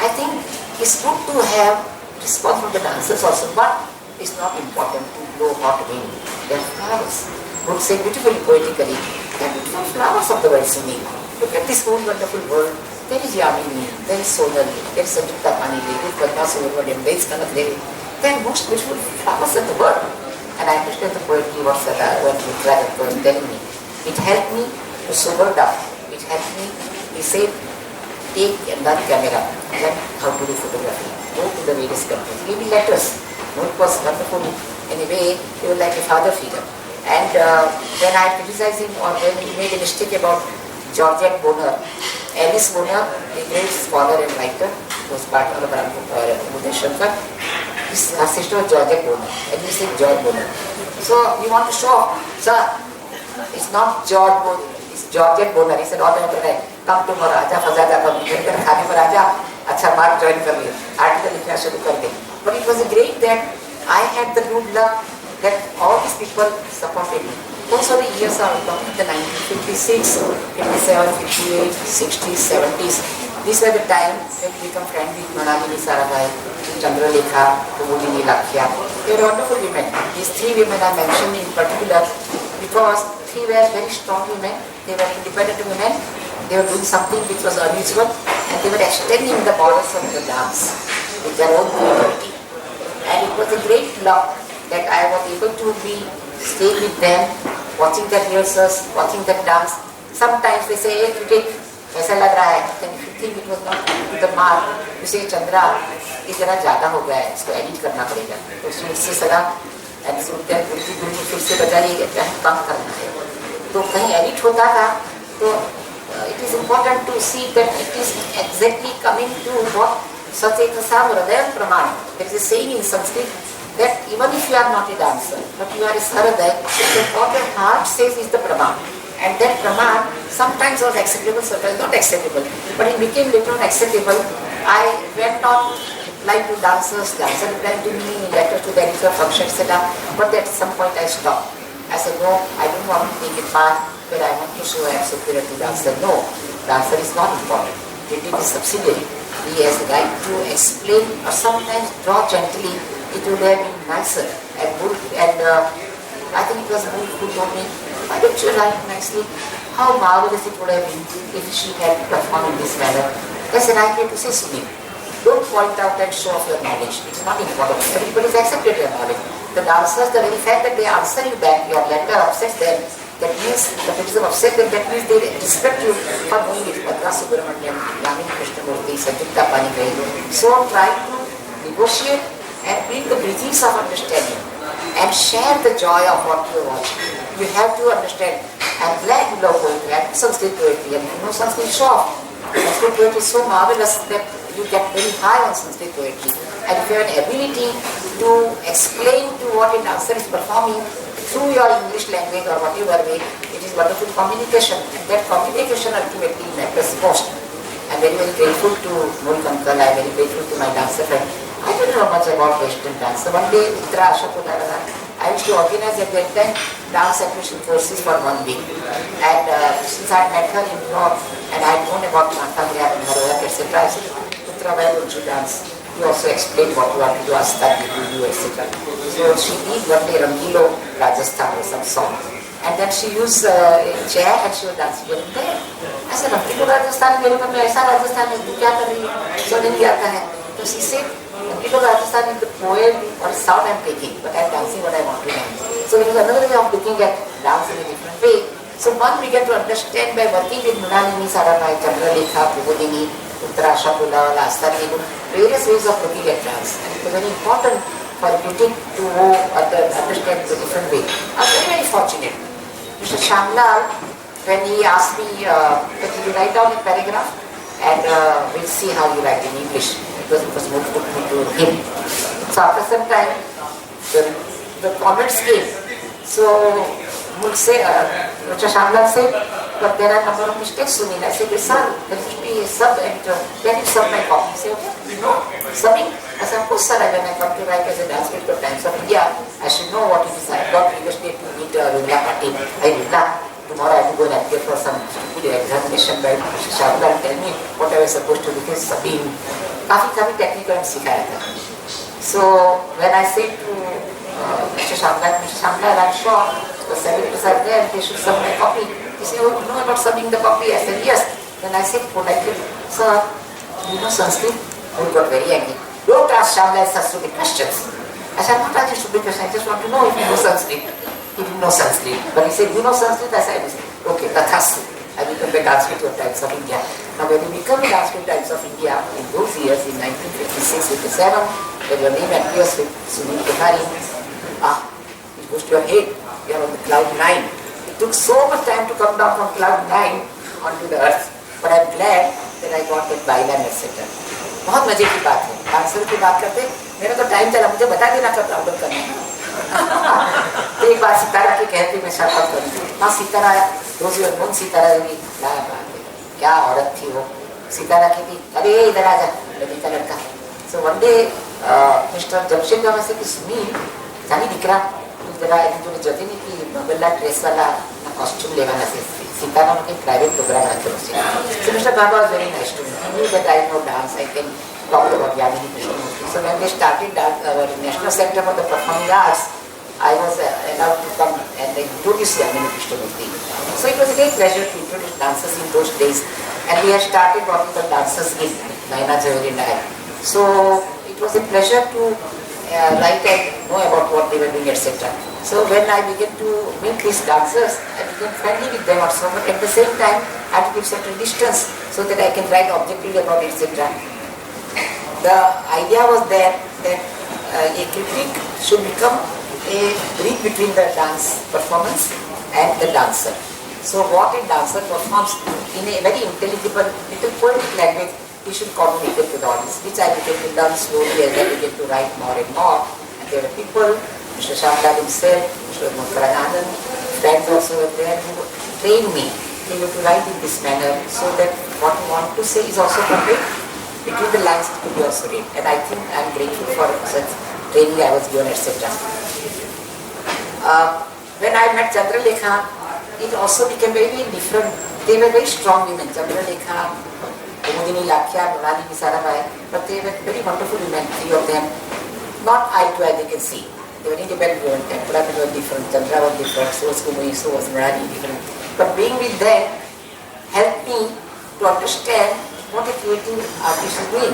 I think it's good to have response from the dancers also, but it's not important to know hot wind. They are flowers. Would say beautifully poetically, they are beautiful flowers of the world singing. Look at this whole wonderful world. There is Yamini, there is Sonal, there is Sanjukta Panigrahi, there is Padma Subramaniam, there is Kanak Rere. They are most beautiful flowers in the world. And I understand the poetry what Mulkarkal was telling me. It helped me to sober down. It helped me, he said, take another camera, learn how to do photography, go to the various countries, give me letters. No, it was wonderful. In a way, he was like a father figure. And when I criticized him or when he made a mistake about Georgette Bonner, Alice Bonner, a great scholar and writer, was part of Uday Shankar. Her sister was Georgette Bonner, and he said George Bonner. So you want to show off, sir, it's not George Bonner, it's Georgette Bonner. He said, all the time, come to Raja Fazada, come to खाने पर आजा, अच्छा mark join कर लिया, article लिखना शुरू कर दे. But it was a great that I had the good luck that all these people supported me. Those were the years I was talking, the 1956, 57, 58, 60s, 70s. These were the time when we become friends with Manalini Sarabhai, Chandralekha, Kumudini Lakhya. They were wonderful women. These three women I mentioned in particular because three were very strong women. They were independent women. They were doing something which was unusual, and they were extending the borders of the dance with their own creativity. And it was a great luck that I was able to stay with them, watching their rehearsals, watching them dance. Sometimes they say, hey, Kritik, ऐसा लग रहा है, then if you think it was not to the mark, you say, Chandra, ये जरा ज़्यादा हो गया है, इसको edit करना पड़ेगा. तो उससे सलाह, and सुनते हैं, गुरु फिर से बजाइए, क्या काम करना है. तो कहीं edit होता था, तो it is important to see that it is exactly coming to what Satyakasam Hridayam Praman. There is a saying in Sanskrit that even if you are not a dancer, but you are a Saradaya, then what your heart says is the Praman. And that Praman sometimes was acceptable, sometimes not acceptable. But it became later on acceptable. I went on like to dancers replied to me, letters to the editor, function, etc. But at some point I stopped. I said, no, I don't want to take a part where I want to show I am superior to dancer. No, dancer is not important. It is subsidiary. He has the right to explain or sometimes draw gently. It would have been nicer and good. And I think it was good who told me, why don't you write nicely? How marvelous it would have been if she had performed in this manner. That's the right way to say, Sunil. Don't point out and show off your knowledge. It's not important. Everybody's accepted your knowledge. The dancers, the very fact that they answer you back, your letter upsets them. That means the criticism upset them. That means they respect you for knowing it. Madras Subramaniam, Yamini Krishnamurti, Sanjukta Panigrahi. So try to negotiate and bring the bridges of understanding and share the joy of what you want. You have to understand. I'm glad you love poetry. I do Sanskrit poetry, and you know Sanskrit show off. Sanskrit poetry is so marvelous that you get very high on Sanskrit poetry. And if you have an ability to explain to what a dancer is performing through your English language or whatever way, it is wonderful communication. And that communication ultimately matters most. I'm very, very grateful to Mulk Uncle. I'm very grateful to my dancer friend. I don't know much about Western dance. So one day, I used to organize at that time dance acquisition courses for 1 week. And since I met her in New York and I had known about Mata Mriya and her work, etc., I said, Putra, why don't you dance? You also explain what you want to do, Astad, you, etc. So she did one day Rangilo, Rajasthan or some song. And then she used a chair and she was dancing with there. I said, Rangilo, Rajasthan, मेरे मन में ऐसा राजस्थान है, तू क्या कर रही है? So नहीं आता है. So she said, Rangilo, Rajasthan is the poem or sound I'm taking, but I'm dancing what I want to dance. So it was another way of looking at dance in a different way. So one began to understand by working with Mrinalini Sarabhai, Chandralekha, Prabodhini, Uttara Shapula, Astani, various ways of looking at dance. And it was very important for a critic to understand the different way. I'm very, very fortunate. Mr. Shamlal, when he asked me, can you write down a paragraph and we'll see how you write in English. It was moved to him. So after some time, the comments came. So Mr. Shamlal said, but there are a number of mistakes, Sunil. I said, sir, there should be a sub-editor. Can you sub my copy? He said, okay, no, subbing. I said, of course, sir, when I come to write as a dance critic of Times of India, I should know what it is. I got previously to meet Vimla Patil. Hey, Vimla, tomorrow I have to go and appear for some examination by Mr. Shamlal. Tell me what I was supposed to do. This subbing. काफी technical and सिखाया था. So when I said to Mr. Shamlal, I'm sure the servitors are there, they should sub my copy. He said, oh, you know about subbing the copy? I said, yes. Then I said politely, sir, you know Sanskrit? He got very angry. Don't ask Shamlal such stupid questions. I said, I'm not asking stupid questions, I just want to know if you know Sanskrit. He didn't know Sanskrit. But he said, you know Sanskrit? I said, Okay, Tathastu. I became the dance crew of Times of India. Now when we become the dance crew Times of India, in those years, in 1956-57, when your name appears with Sunil Kuhari, it goes to your head, you are on the cloud 9. It took so much time to come down from cloud 9 onto the earth, but I'm glad that I got that byline, etc. बहुत मजे की बात है, dancer की बात करते मेरा तो टाइम चला, मुझे बता देना कब राउंड करना है। तो एक बार सितारा की कहती मैं शर्त करूँ, हाँ सितारा रोजी और मुन सितारा की क्या औरत थी वो, सितारा की थी, अरे इधर आ जा लड़का लड़का। So one day mister Jamshed Baba से कि सुनी जानी दिख रहा तो जरा जो जति नहीं कि बगला ड्रेस वाला कॉस्ट्यूम लेवाना से सितारा में प्राइवेट प्रोग्राम रखे उससे। So mister Baba was very nice to me, he knew that I know dance, I can talk about Yamini Krishnamurthy. So when they started our National Center for the Performing Arts, I was allowed to come and introduce Yamini Krishnamurthy. So it was a great pleasure to introduce dancers in those days. And we had started what we call Dancers Guild, Naina Jhaveri and I. So it was a pleasure to write and know about what they were doing, etc. So when I began to meet these dancers, I became friendly with them also, but at the same time I had to give certain distance so that I can write objectively about it, etc. The idea was there that a critic should become a bridge between the dance performance and the dancer. So what a dancer performs in a very intelligible, little poetic language, he should communicate to the audience, which I began to learn slowly as I began to write more and more. And there were people, Mr. Shamlal himself, Mr. Mukharanandan, friends also were there who trained me to write in this manner so that what we want to say is also conveyed. Between the lines it could be also read, and I think I am grateful for such training I was given, etc. When I met Chandralekha, it also became very different. They were very strong women, Chandralekha, Kumudini Lakhya, Monali Misarabai, but they were very wonderful women, three of them. Not eye to eye, they can see. They were independent women, Tempura was different, Chandra was different, so was Kumui, so was Monali different. But being with them helped me to understand what a creative artist is doing.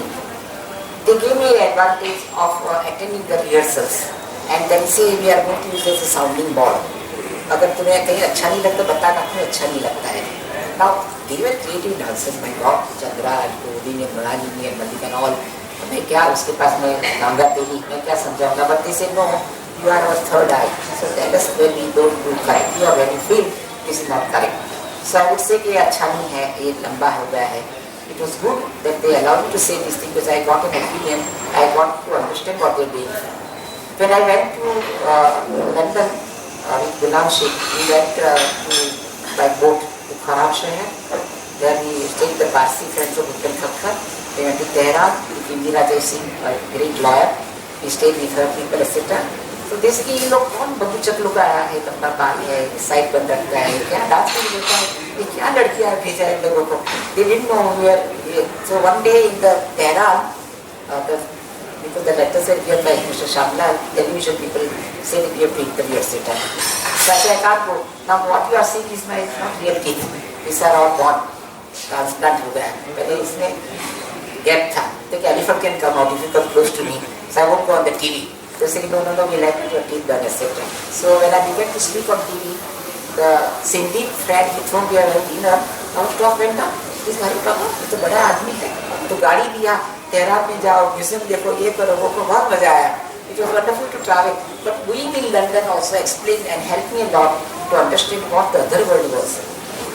They gave me an advantage of attending the rehearsals and then say we are going to use as a sounding board. अगर तुम्हें कहीं अच्छा नहीं लगता बताना क्यों अच्छा नहीं लगता है. Now they were creative dancers, my God, Chandra, Kumudini, Monali, and Mallika and all. मैं क्या उसके पास मैं नांगा तेली मैं क्या समझाऊंगा, but they said no, you are our third eye, so tell us when we don't do correctly or when you feel this is not correct. So I would say कि अच्छा नहीं है, ये लंबा हो गया है. It was good that they allowed me to say this thing because I got an opinion, I want to understand what they're doing. When I went to London with Ghulam Sheikh, we went by boat to Kharab Shahar. There we stayed with the Parsi friends of Uttam Khakkar. We went to Tehran with Indira Jai Singh, a great lawyer. We stayed with her people, etc. So basically ये लोग कौन बबूचक लोग आया है, लंबा बाल है, side बंद रखता है, क्या डांस नहीं होता है, ये क्या लड़कियां भेजा है लोगों को. They didn't know we were. So one day in the Tehran, because the letters were given by Mr. Shamlal, television people said that we have to interview, etc. So I said I can't go. Now what you are seeing is my not real teeth. These are all gone. Transplant हो गया. पहले इसमें gap था. तो elephant can come out if you come close to me. So I won't go on the TV. They said, no, we'll have your teeth done, etc. So when I began to speak on TV, the Sindhi friend with whom we were having dinner, our talk went down. This Hari Baba, ये तो बड़ा आदमी है, तो गाड़ी दिया, Tehran में जाओ, म्यूजियम देखो, ये करो, वो करो, बहुत मजा आया. It was wonderful to travel. But being in London also explained and helped me a lot to understand what the other world was.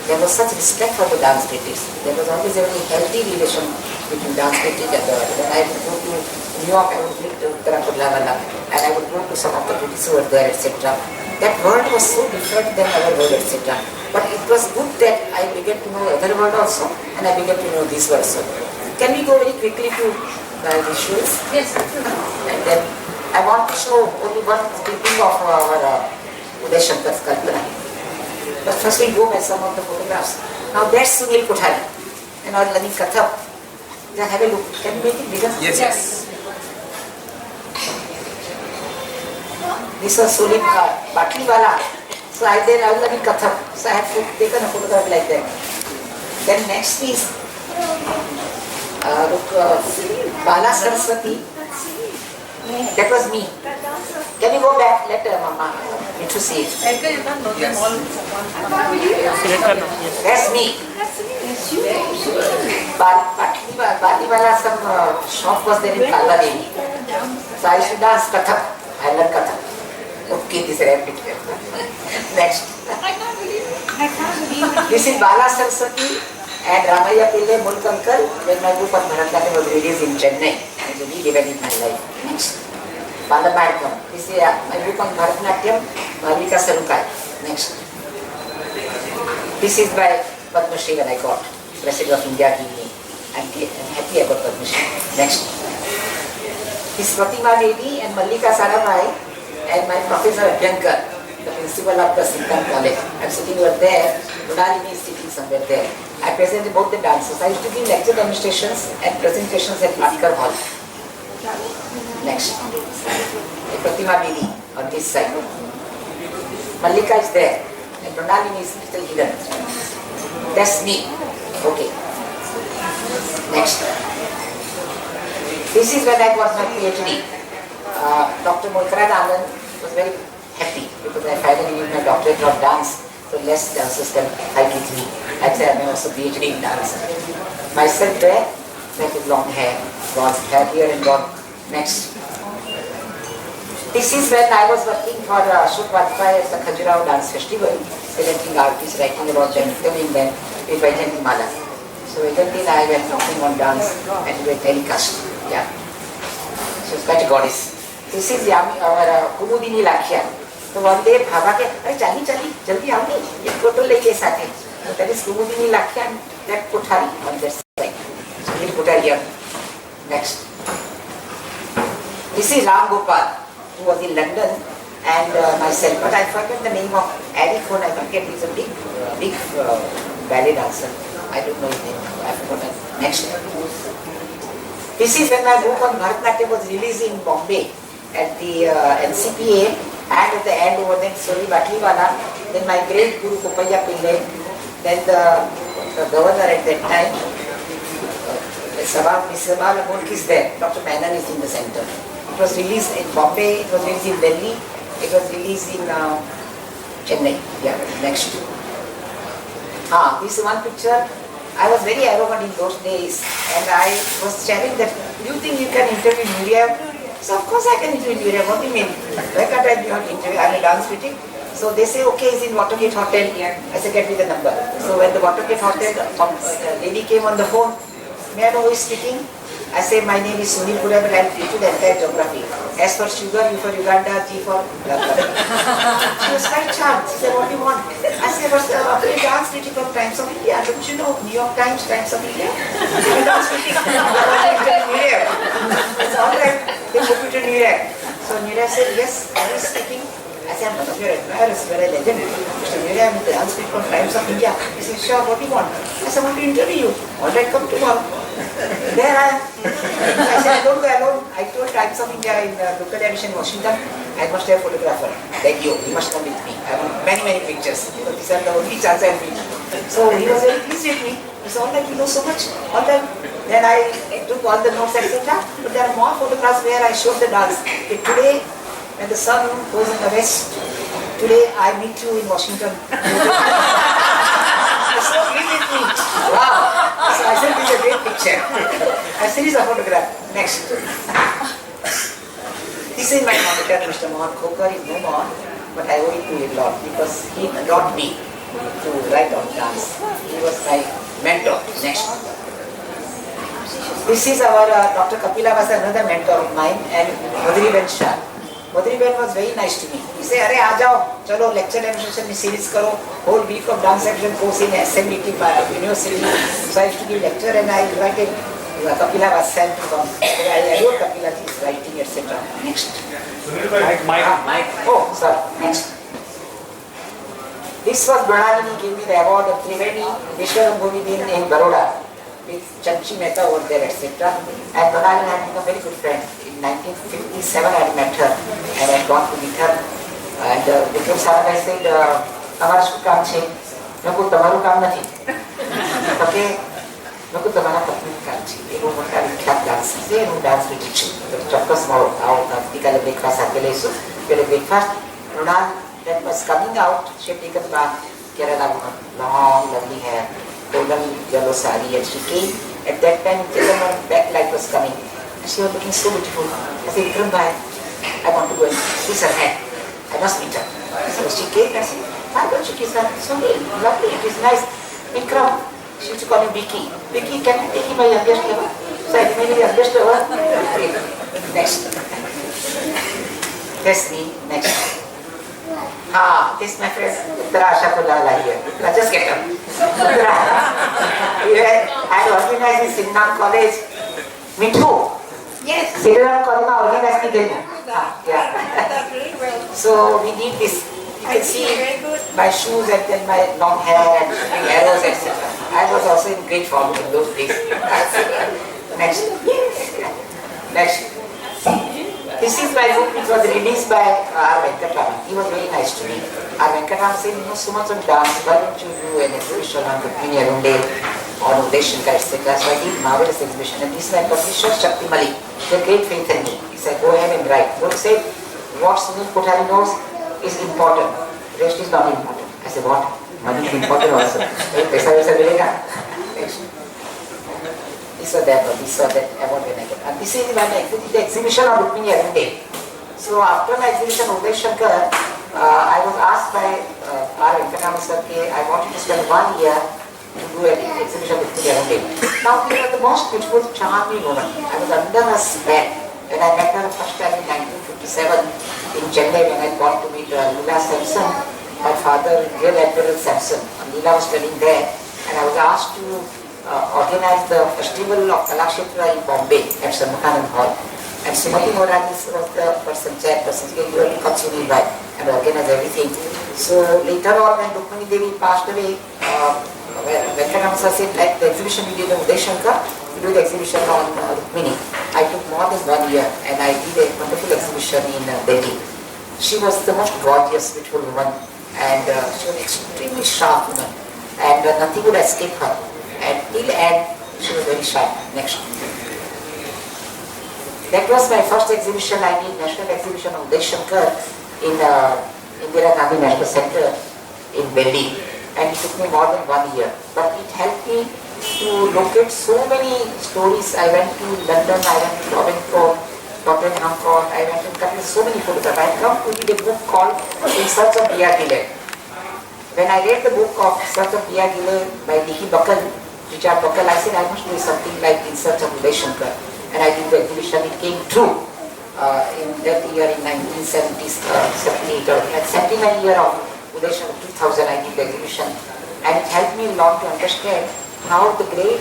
There was such respect for the dance critics. There was always a very healthy relation between dance critics and the world. When I would go to New York, I would meet Uttarakhand, and I would go to some of the critics who were there, etc. That world was so different than our world, etc. But it was good that I began to know other world also, and I began to know this world also. Can we go very quickly to visuals? Yes. And then I want to show only one clipping of our Uday Shankar's Kalpana. But first we go by some of the photographs. Now that's Sunil Kothari and our learning Kathak. Just have a look. Can you make it bigger? Yes. This was Sunil Batliwala. So I was learning Kathak. So I had taken a photograph like that. Then next is Bala Saraswati. That was me. Can you go back? Let Mama. Need to see it. Yes. That's me. Baliwala, some shop was there in Kalvari. So I should dance Kathak. I learned Kathak. Okay, this is epic. Next. This is Bala Saraswati and Ramaya Pillai Mulkankar when my group of Bharatanatyam was released in Chennai. It really divided my life. Next. Balamadkam. This is my group of Bharatanatyam, Malika Sarukai. Next. This is by Padma Shri when I got. President of India gave me. I'm happy about Padma Shri. Next. This is Pratima Devi and Mallika Saramai and my professor Abhyankar, the principal of the Sintan College. I'm sitting over there. Munalini is sitting somewhere there. I presented both the dances. I used to give lecture demonstrations and presentations at Patkar Hall. Next. Pratima Devi on this side. Mallika is there. And Munalini is still hidden. That's me. Okay. Next. This is when I got my PhD. Dr. Mulkarad Anand was very happy because I finally did my doctorate of dance. So less dancers can fight with me. I said I'm also PhD in dance. Myself there, with long hair, gone hair here and gone. Next. This is when I was working for Ashok Vajpayee at the Khajuraho Dance Festival, presenting artists, writing about them, interviewing them with Vaijanti Mala. So Vaijanti and I were talking on dance and we were telecast. Yeah. So it's quite a goddess. This is our Kumudini Lakshya. So one day Bhava ke, "Arey chali chali, jaldi aao ni, ek photo leke saathe." So that is Kumudini Lakshya and that Kothari on that side. So we'll put her here. Next. This is Ram Gopal, who was in London, and myself, but I forget the name of Ari Khon. I forget, he's a big ballet dancer. I don't know his name. I forgot. Next. This is when my book on Bharatanatyam was released in Bombay at the NCPA, and at the end over there, Sori Batliwala, then my great Guru Kopaya Pillai, then the governor at that time, Mr. Sabal is there, Dr. Menon is in the center. It was released in Bombay, it was released in Delhi, it was released in Chennai. Yeah, next. This is one picture. I was very arrogant in those days and I was telling that, "Do you think you can interview Miriam?" So of course I can interview Miriam. What do you mean? Why can't I be on interview? I'm a dance critic. So they say, "Okay, he's in Watergate Hotel." I said, "Get me the number." So when the Watergate Hotel lady came on the phone, "May I know who is speaking?" I say, "My name is Sunil Pura, but I'll teach you the entire geography. S for sugar, U for Uganda, G for blah, blah." She was quite charmed. She said, "What do you want?" I said, "What's the dance critic from Times of India? Don't you know New York Times, Times of India?" Dance critic. It's all right. They put me to New York. So Niraj said, "Yes, I was speaking." I said, "I'm one of your admirers, you're a legend. Mr. Niraj, I'm the dance critic from Times of India." He said, "Sure, what do you want?" I said, "I want to interview you." "All right, come tomorrow." There I am. I said, "I don't go alone." I told Times of India in local edition Washington, I must have a photographer. Like you must come with me. I want many pictures. Because these are the only chance I'll meet. So he was very pleased with me. He said, "All that, you know so much." All that. Then I took all the notes, etc. But there are more photographs where I showed the dance. Okay, today, when the sun goes in the west, today I meet you in Washington. So pleased with me. Wow. So I said, "This is a great picture." A series of photographs. Next. This is my monitor, Mr. Mohan Khokar is no more, but I owe it to him a lot because he taught me to write on dance. He was my mentor. Next. This is our Dr. Kapila was another mentor of mine, and Madhuri Ben Shah. Madhuri Ben was very nice to me. He said, "Arey, aa jao, chalo lecture demonstration में series karo, whole week of dance action course in SMET University." So I used to give lecture and I invited Kapila was sent to come. I wrote Kapila's writing, etc. Next. Mike. Oh, sorry. Next. This was Bernardini gave me the award of Triveni Vishwaram Govidin in Baroda with Chanchi Mehta over there, etc. And Bernardini had become a very good friend. In 1957 I had met her and I had gone to meet her. And Vikram Sarabhai said, "Amara શું કામ છે?" મેં કહ્યું, "તમારું કામ નથી." Okay. મેં કહ્યું, "તમારા પત્નીનું કામ છે." એવું મોટા વિખ્યાત ડાન્સ છે, હું ડાન્સ ક્રિટિક છું. ચોક્કસ મળો, આવો આવતીકાલે બ્રેકફાસ્ટ સાથે લઈશું. પેલે breakfast Mrunal that was coming out. She had taken back Kerala woman, long, lovely hair, golden yellow sari, and she came. At that time, her backlight was coming. And she was looking so beautiful. I said, Vikram bhai, I want to go and kiss her hand. I must meet her. So she came and I said, why don't you kiss her? So lovely, it is nice. Vikram, she used to call him Vicky. Vicky, can you take him my youngest lover? So I made the youngest lover. Next. That's me. Next. This my friend, Uttara Ashapulala here. Just get up. Uttara. I organized in Siddhant College. Mithu. Yes. Siddhant College organized in Delhi. Yeah. So we did this. You can see my shoes and then my long hair and arrows, etc. I was also in great form in those days. Next. Next. This is my book which was released by R. Venkataraman. He was very nice to me. R. Venkataraman said, you know so much of dance, why don't you do an exhibition on Rukmini Arundel, on Udeshankar, etc. So I did marvelous exhibition. And this is my publisher, Shakti Malik. They had great faith in me. He said, go ahead and write. He said, what Sunil Kothari knows is important. The rest is not important. I said, what? Money is important also. This or that, award when I get. And this is when I did the exhibition on Rukmini Arundel. So after my exhibition on Udeshankar, I was asked by R. Venkataraman sir, I wanted to spend 1 year to do an exhibition on Rukmini Arundel. Now we were the most beautiful, charming woman. I was under her spell. When I met her the first time in 1957 in Chennai, when I got to meet Leela Sampson, my father, Real Admiral Sampson, and Leela was studying there, and I was asked to organize the Festival of Kalakshetra in Bombay at Sambhakanand Hall. And Srimati Moranis was the chairperson, she was the Katsuni by and organized everything. So later on when Rukmini Devi passed away, Venkataraman sir said, like the exhibition we did on Udeshankar, we do the exhibition on Rukmini. I took more than 1 year and I did a wonderful exhibition in Delhi. She was the most gorgeous, beautiful woman, and she was extremely sharp woman, and nothing would escape her. And till end, she was very shy. Next. That was my first exhibition. I did national exhibition of Udeshankar in Indira Gandhi National Center in Delhi, and it took me more than 1 year. But it helped me to locate so many stories. I went to London, I went to Tottenham Court, I went to cut so many photographs. I come to read a book called In Search of B.R. Gillett. When I read the book of Search of B.R. Gillett by Dicky Buckle, Richard Buckle, I said I must do something like In Search of Udeshankar. And I did the exhibition. It came true in that year in 1978 or 79 year of Udeshankar 2000. I did the exhibition, and it helped me a lot to understand how the great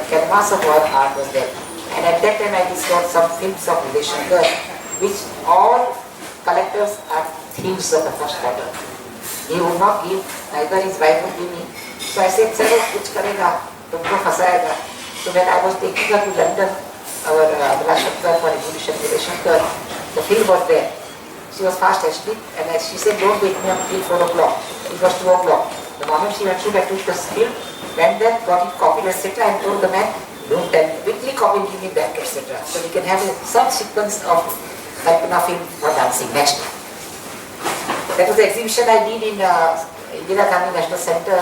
canvas of our art was there. And at that time I discovered some films of Udeshankar, which all collectors are thieves of the first order. He would not give, neither his wife would give me. So I said, "Sir, kuch karega." So when I was taking her to London, our Abhilashankar for exhibition Udeshankar, the film was there. She was fast asleep, and she said, "Don't wake me up till 4 o'clock." It was 2 o'clock. The moment she went to I took the film, went there, got it copied, etc., and told the man, "Don't tell me, quickly copy, give me back, etc." So we can have some sequence of Kalpana film for dancing. Next. That was the exhibition I did in Indira Gandhi National Center.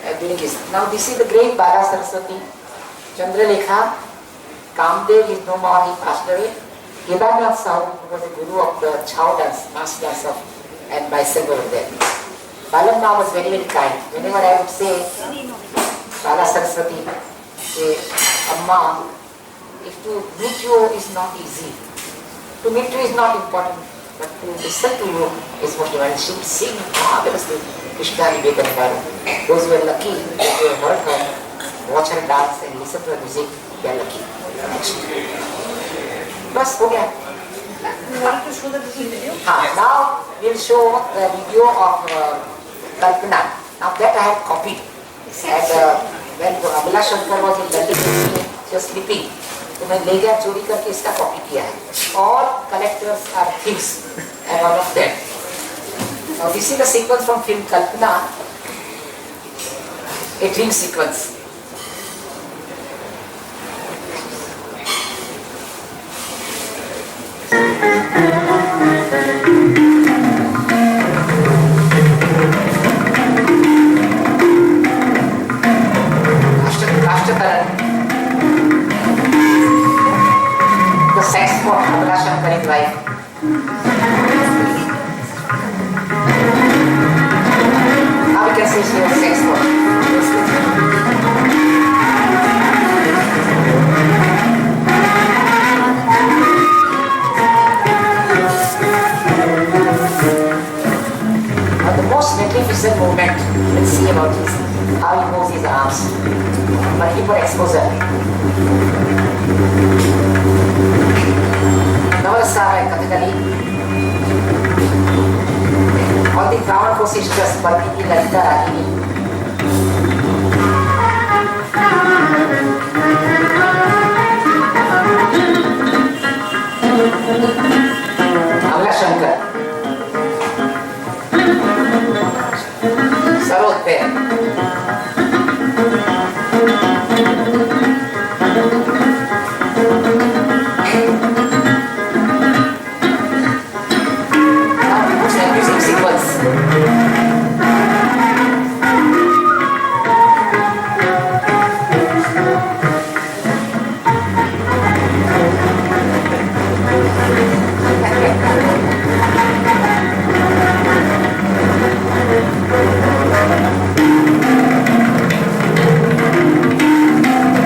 During this. Now this is the great Bala Saraswati, Chandralekha, Kamdev is no more, he passed away. Kedarnath Sahu was the guru of the Chao dance, mass dance of, and myself over there. Balamma was very, very kind. Whenever I would say, Bala Saraswati, say, Amma, if to meet you is not easy. To meet you is not important, but to listen to you is most important. She would sing marvelously. Krishna Vivekananda. Those who are lucky, those who have heard her, watch her dance and listen to her music, they are lucky. Next. Bas, ho gaya. You want to show the video? Now we will show the video of Kalpana. Now that I have copied. And when Abhilashankar was in London, she was sleeping. तो मैं ले गया चोरी करके इसका copy किया है. All collectors are thieves. I am one of them. Now this is the sequence from film Kalpana, a dream sequence. fusion movement. Let's see about this. How he moves his arms. Multiple exposure. Navalasara Kathakali. All the ground postures, Padmini, Lalita, Ragini. Amla Shankar. Sarod Pair. Now it's a music sequence.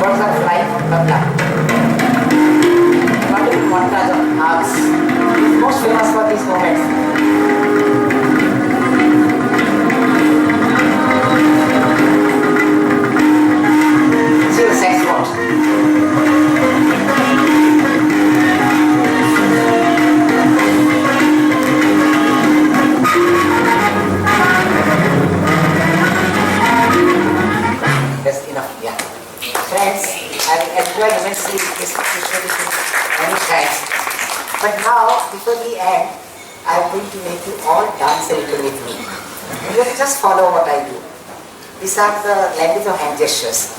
Birds are flying from Tabla. Wonderful montage of arts. He's most famous for these moments. See the sex spot. That's enough, yeah. Friends, I've enjoyed immensely this tradition many times. But now, before the end, I'm going to make you all dance a little with me. You have to just follow what I do. These are the language of hand gestures.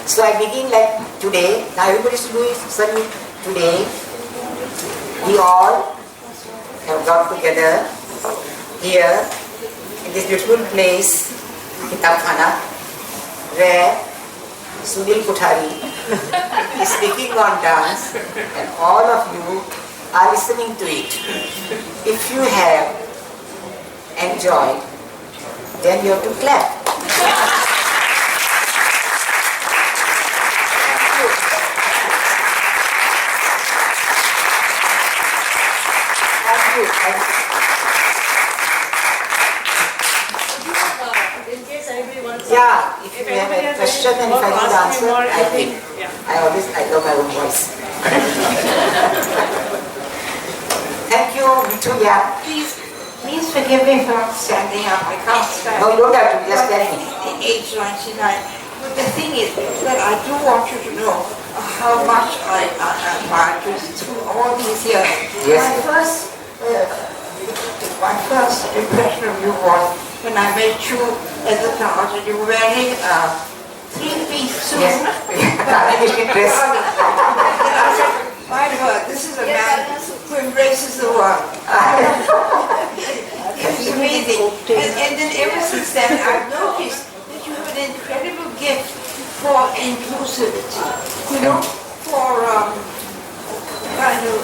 So I begin like today. Now everybody should do it. Suddenly today, we all have got together here in this beautiful place, Kitabkhana, where Sunil Kothari is speaking on dance and all of you are listening to it. If you have enjoyed, then you have to clap. Thank you. Thank you. In case anybody wants Yeah, if you have a question and if I need answer, I will. I love my own voice. Thank you, Mithu. Yeah. Please forgive me for not standing up. I can't stand. No, you don't have to. Just tell me. In age 99. But the thing is that I do want you to know how much I admire you through all these years. Yes. My first impression of you was when I met you at the Taj and you were wearing a three-piece suit. Yes. Carnation dress. And I said, my God, this is a man who embraces the world. It's amazing. And then ever since then, I've noticed that you have an incredible gift for inclusivity. You know, for kind of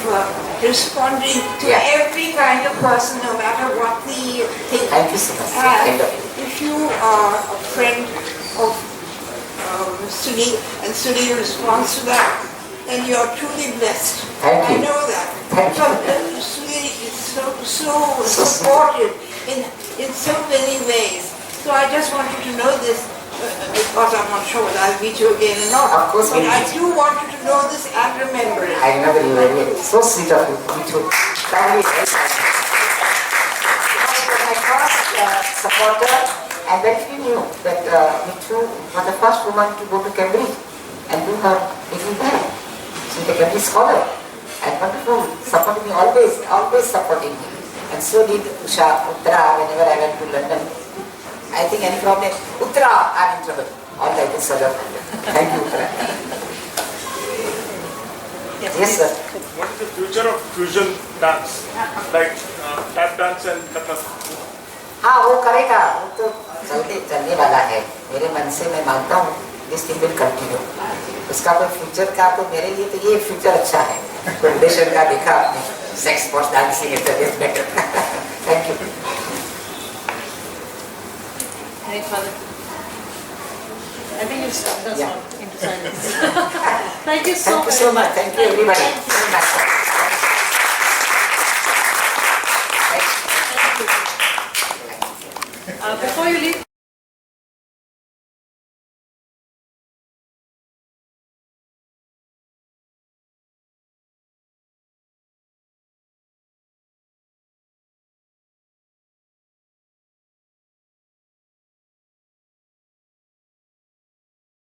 responding to every kind of person, no matter what the thing. Thank you so much. And if you are a friend of Sunil and Sunil responds to that, then you're truly blessed. Thank you. I know that. Thank you. But Sunil is so supportive in so many ways. So I just want you to know this, because I'm not sure whether I'll meet you again or not. Of course But we'll I meet do want you to know this and remember it. I remember you very well. So sweet of you. Me too. Very, very nice. Because you were my first supporter, and when we knew that Mithu was the first woman to go to Cambridge and do her degree there. She's a Cambridge scholar and wonderful, supporting me always supporting me. And so did Usha, Uttara, whenever I went to London. I think any problem, Uttara, I'm in trouble. All I can say. Thank you, Uttara. Yes, sir. What is the future of fusion dance? Like tap dance and Kathak? हाँ वो करेगा, वो तो चलने वाला है. मेरे मन से मैं मानता हूँ this thing will continue. उसका कोई फ्यूचर का तो मेरे लिए तो ये फ्यूचर अच्छा है. कोऑर्डिनेशन का देखा आपने, sex sports dancing is better. Thank you. Any further? I think you stop. That's Yeah. all. Into silence. Thank you so Thank you very so much. Thank you everybody. Thank you. Very much.